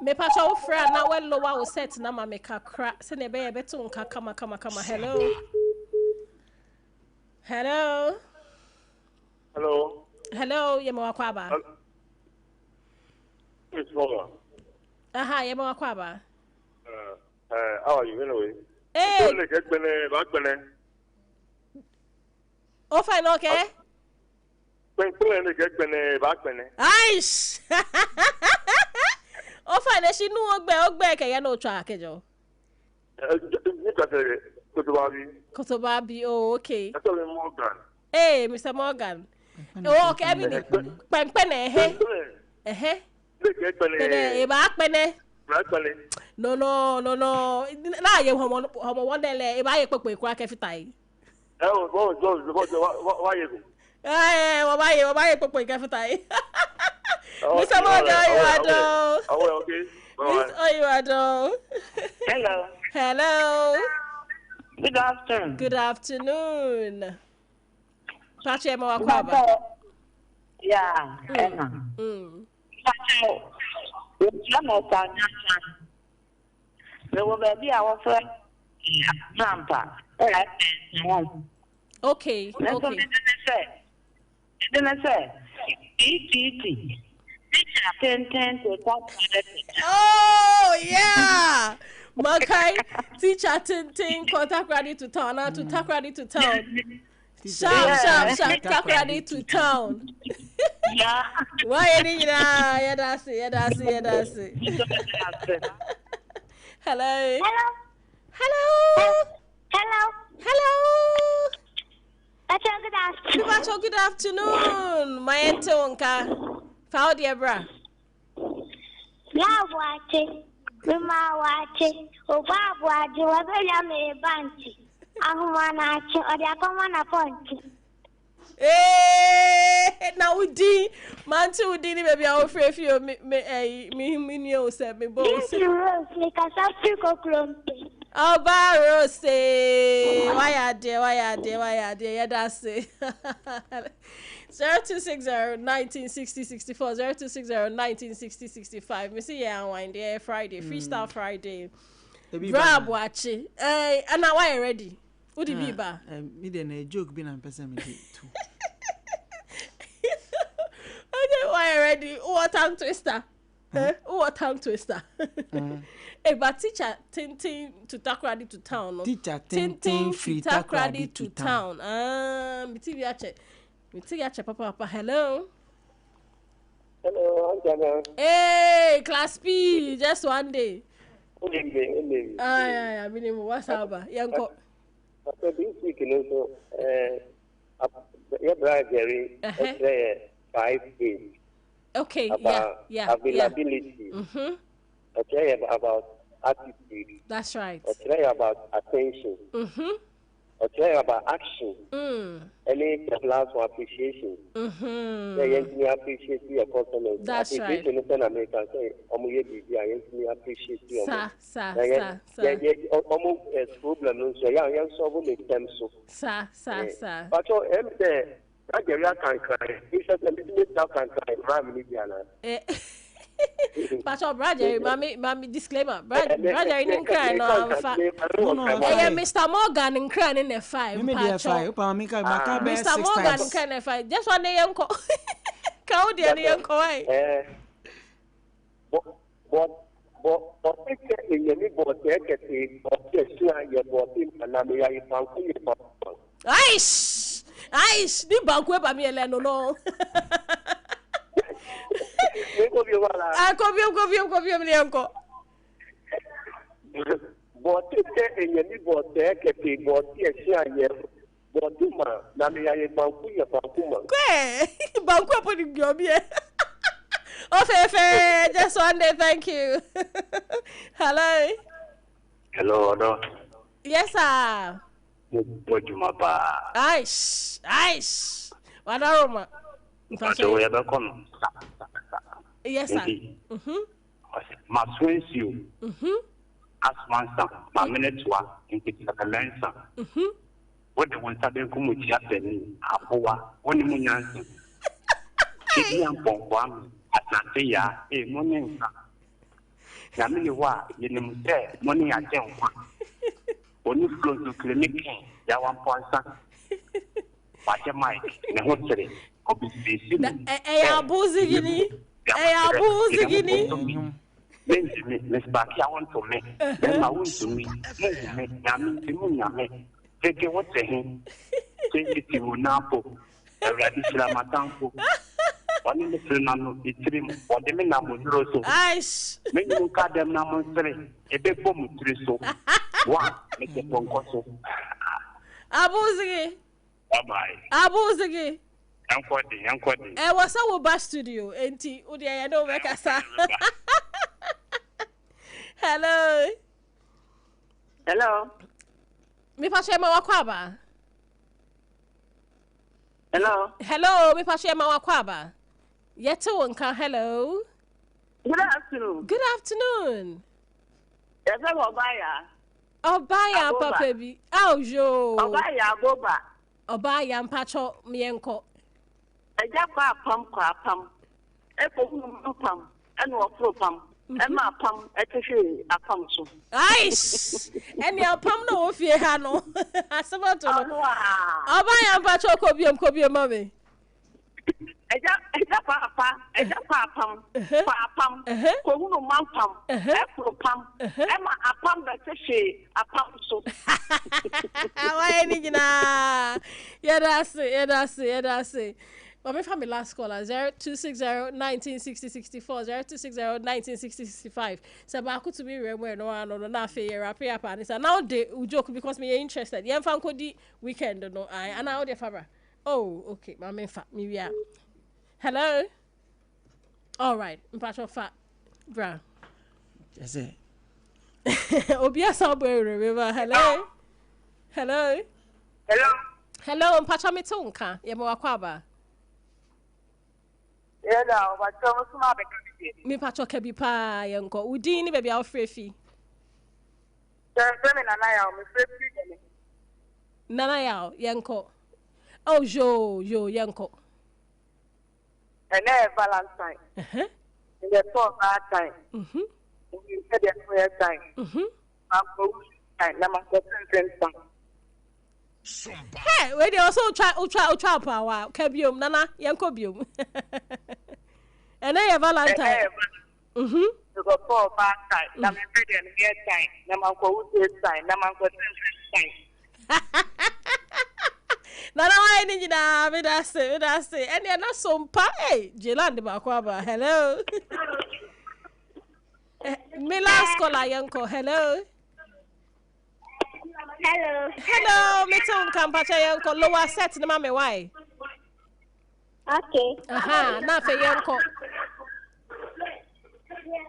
Me pacha wo fra na we lowa wo set na ma me kakra se ne be ye beto nka kama. Hello. Hello. Hello. Hello, Yemo Akwaba. It's Mama. Aha, Yemo Akwaba. How are you anyway? Hey. Oh, fine, okay. Aish. Oh, fine, she knew Ogbe, I know track, Joe. Kotobabi, oh, okay. Hey, Mr. Morgan. Oh, okay, Pene, No. Now you homo one day, if I crack every time. Why you? Why every time? Mr. Morgan, you are done. Oh, okay. You are done. Hello. Good afternoon. Good afternoon. Pache mo akwaba. Yeah. Pache. You know there will be our friend. Sompa. Okay. Didn't say. Eat. Oh yeah. Makai teacher tin contact ready to town. Now to talk ready to town. Sharp. Talk ready to town. Yeah. Why any yeah, that's it. Hello. Good afternoon. My Antonka. How dear bra? Yeah, watching. Mama watching. Oba watching. Wabela me banti. Ahumana watching. Odiakomana ponti. Eh, now we did. Man, too, didn't maybe I'll afraid you me said me both. Oh, Barrow say, why are there? Yeah, that's it. 0260-1960-64, 0260-1960-65. Me see ya wind there Friday, Freestyle Friday. Grab watch it. And now why ready? Who did be ba? Me then a joke been and person me too. Why ready? What tongue twister? What tongue twister? Eh, but teacher tinting to talk ready to town. Teacher tinting free talk ready to town. Me TV papa. Hello. Hello, Angela. Hey, Class P, just one day. Good evening. I mean, what's up? Yanko. After this week, your brother Jerry, 5 days. Okay, about availability. Mm-hmm. Okay, about attitude. That's right. Okay, about attention. Mm-hmm. Okay, about action. Any class for appreciation. Mm-hmm. I appreciate your customers. That's right. Appreciation American say, I appreciate you. Sir. Problem so yeah, solve the term so. Sir. But so that area can cry. It's a business that can cry. But brother, mommy disclaimer. Brother didn't cry no. Mr. Morgan in crying in the 5. Mr. Morgan in crying in 5. Just one day uncle. How dear the uncle? But in your neighborhood, Aish, the bank web by me alone. No. I come here, uncle. But in your neighborhood, Banku putting job here. Oh, just one day, thank you. Hello. Hello. Yes, sir. Aish. What aroma? Yes, sir. My friends, you. As one son, my minute one, in the lensa. What the one started come with Japan, Apoa, one Munyan. Kidian Pong, Atlantea, a morning. Yamiliwa, Yenum, money at Jen. Only close to clinic, Yawan Ponsa. Pacha Mike, ne hotere. Obisi. Abuzigini. Abuzigini. Miss Bakia want to me. Then I want to me. Yamin Timunyame. Take what saying. Take it to Napo. A radical Matampo. One in the film, it's trim. What the men are Mudroso. Ice. Many who cut them now, a big bomb triso. One, make a concoso. Abuzigi. Bye-bye. Abuzigi. Unquoting. I was our bus studio, Auntie Udia, I know Mekasa. Hello. Hello. Me pashe ma wakwaba. Hello, me pashe ma wakwaba. Yeto nka hello. Good afternoon. Good afternoon. Yes, Obaya papa bi. Jo. Obaya boba. Obaya mpacho mienko. Eja kwa pam. Epo pam. Eno ofro pam. Emma pam etehwe apam so. Aish. Eni apam no ofie ha no. Asabato no. Obaya mpacho kobiom mame. Eja pam. Pam. Ko hunu man pam. Efro pam. Emma apam betehwe apam so. Why ni gina? Yedase. But me from my last caller 0260-1960-64 0260-1960-65. So ba ku to be remember no na fe rapia pa ni. So now they joke because me interested. Yen fan ko di weekend no I and now the fabra. Oh, okay. Ma me fa me wia. Hello. All right. Mpacho fa bra. Yes sir. Obia Sabwe remember. Hello. Mpacho me tunka. Ye mo akwaba. Yeah, but so smart. Me pacho kebi pa yenko. Udi ni baby afrefi. Nana yao yenko. Oh jo yenko. And Valentine. In the talk that time. You said the prayer time. I'm going hey, we also try power. Kebium nana yenko bium. And I have Valentine. You go for back time. Now, my friend and get time. Now, my go time. Now, my go time. Nana, why did you know? Me that's it. And you're not Sompa. Hey, Jilan de Bakwaba. Hello. Me last caller, Yanko. Hello. Me too. Kampacha Yanko. Lower set. No mame why? Okay. Na fe Yanko.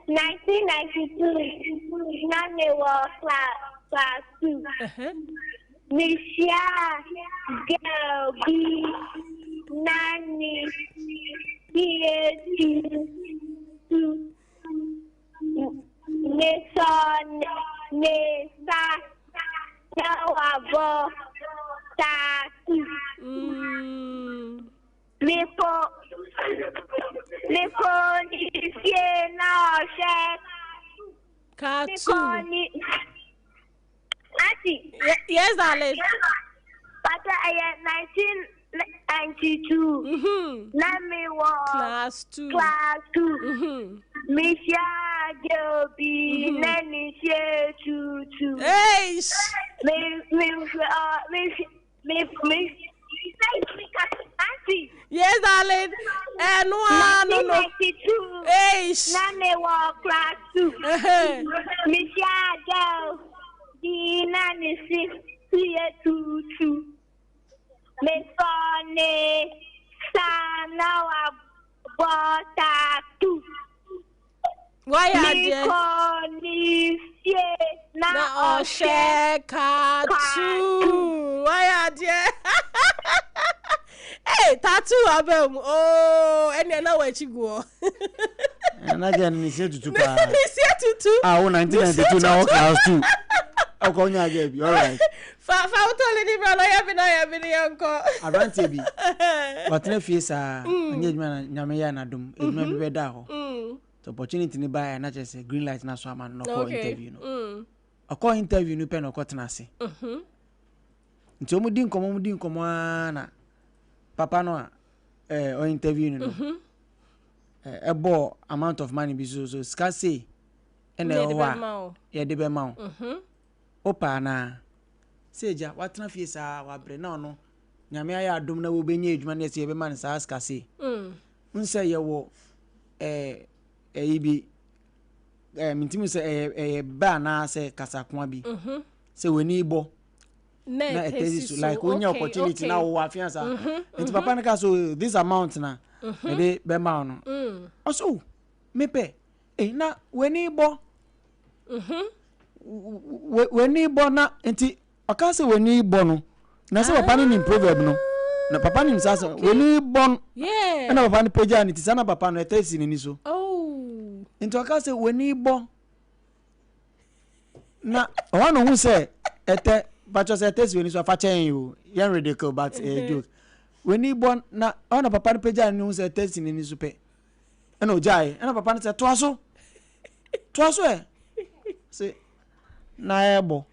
1992. Name was class 2. Misha girl B Nani PhD Neson Nesa Nawabo Tatu Nipo Nisye na Shek Katu. Auntie. Yes, darling. But I am 1992. Let me walk. Class 2. Misha Joby. Nanny Tutu. Hey. Auntie. Yes, darling. And no. 1992. Hey. Let me walk. Class 2. Misha Joby. Nanny Tutu. Me fone sana wa botatu. Why are you? Na Oshekatu. Why are you? Hey, tattoo abem. Oh, any na wechi go. Na je ni se tutu pa. Ni se tutu. 1992 na class 2. Okonya again. All right. Fa utole ni bra no ya bi yanko. Advance bi. Watena fie sa anya djuma nyame ya na dum. Eduma bi beda ho. So opportunity ni ba ya na chese green light na so ama no call interview no. Akọ interview no pe no ko tena ase. Nti omudi nkomo na papa no or interview no a ball amount of money be so scarce and yeah de be ma opa na seja watna fie sa wa bre na no nyame aya adom na wo benye adwuma na se be man sa scarce nse ye wo ibi mintimu se ba na se kasakwa bi se weni bo na etezi so like onye opportunity na wo afiansa nti papa na ka so this amount na e dey be ma no also mepe na weni bo weni bo na nti aka se weni bo no na se papa ni proverb no na papa ni sasa weni bo na papa ni peja ni tisana papa no etezi ni so nti aka se weni bo na ono hu se ete but just etezi weni so afa chen you yan ridiculous but joke weni bo na ono papa ni peja ni hu se etezi ni so pe na ojai na papa ni se to aso se na ebo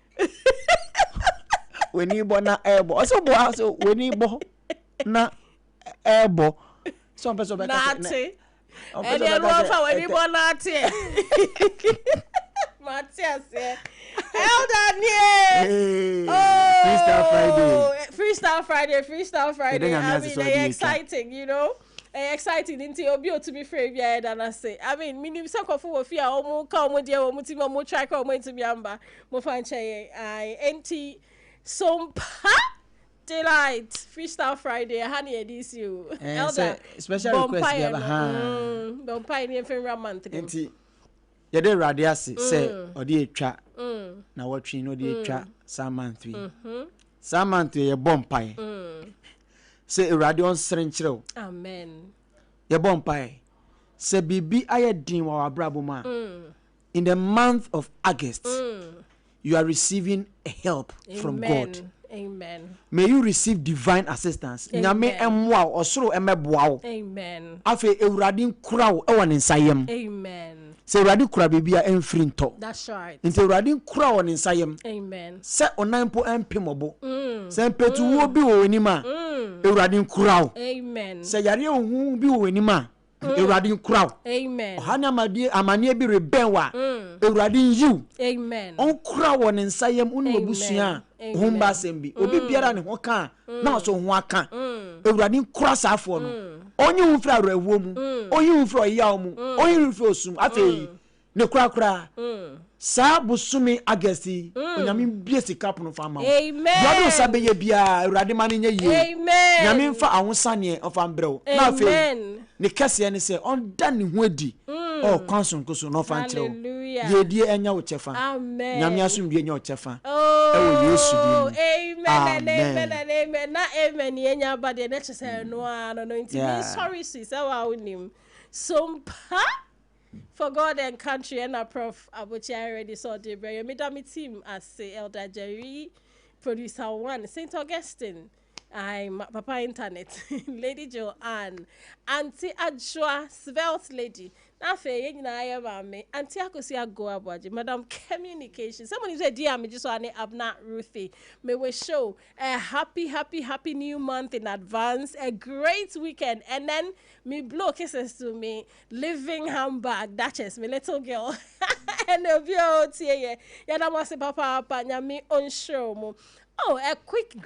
weni bo na ebo so bo so weni bo na ebo so person be ka se e dey run for weni bo na ate Matias Elder nie Freestyle Friday I mean they exciting, you know. Exciting into obi to be free yeah than I say. I mean, minim sanko fu ofia omo ka omo dia omo ti omo try ka omo into biamba. Mo fan che NT Sompa Delight Freestyle Friday hani edis you. Elder special request be aba ha. Don pioneer for month. NT ye dey radiasi say odi etwa na watwi no dey etwa samanth samanth ye bompai say radio srenchrew amen ye bompai say bibi ayedin wa abrabo ma in the month of August you are receiving a help from God. Amen. May you receive divine assistance. Nyame emwa osoro emeboa wo. Amen. Afi ewurade nkura wo ewo ne nsayem. Amen. Se ewurade kura bibia emfiri nto. That's right. Nti ewurade nkura wo ne nsayem. Amen. Se onanpo empimobo. Se mpetu wo bi wo enima. Ewurade nkura wo. Amen. Se yare ohun bi wo enima. Ewurade nkura wo. Amen. Ohana amanie bi reben wa. Ewurade nyiw. Amen. Onkura wo ne nsayem unu obusua. Humba sembi obi biara ne ho ka na so ho aka ewurade nkura saafo no onye hu fra awrawo mu onye hu fra oyaw mu onye hu fra osum afei ne kura sa busumi agesti onyame bie sika pono fa ma amen yado sabe ye bia ewurade ma ne nye ye amen nyame mfa ahosane ofa mbrew na afei ne kese ne se on da ne ho adi o kwanson koso no fa nkyerɛw ye die enya wo chefa amen nyame asomdie enya wo chefa ewo yesu di amen na amen ye nya ba de na chese no ano no nti me sorry sis wa unim Sompa for God and country and a prof abuchi already saw the bro me da me team as say Elder Jerry producer 1 St. Augustine I'm Papa Internet, Lady Joanne, Auntie Adjoa, Svelte Lady. Na fe na ya ba me. Auntie akosi ago abaji. Madam Communication. Someone is a dear me just one Abena Ruthy. May we show a happy new month in advance, a great weekend, and then me blow kisses to me, living handbag, Duchess, me little girl. And the view here, yeah, that was Papa, nyami on show mo. Oh, a quick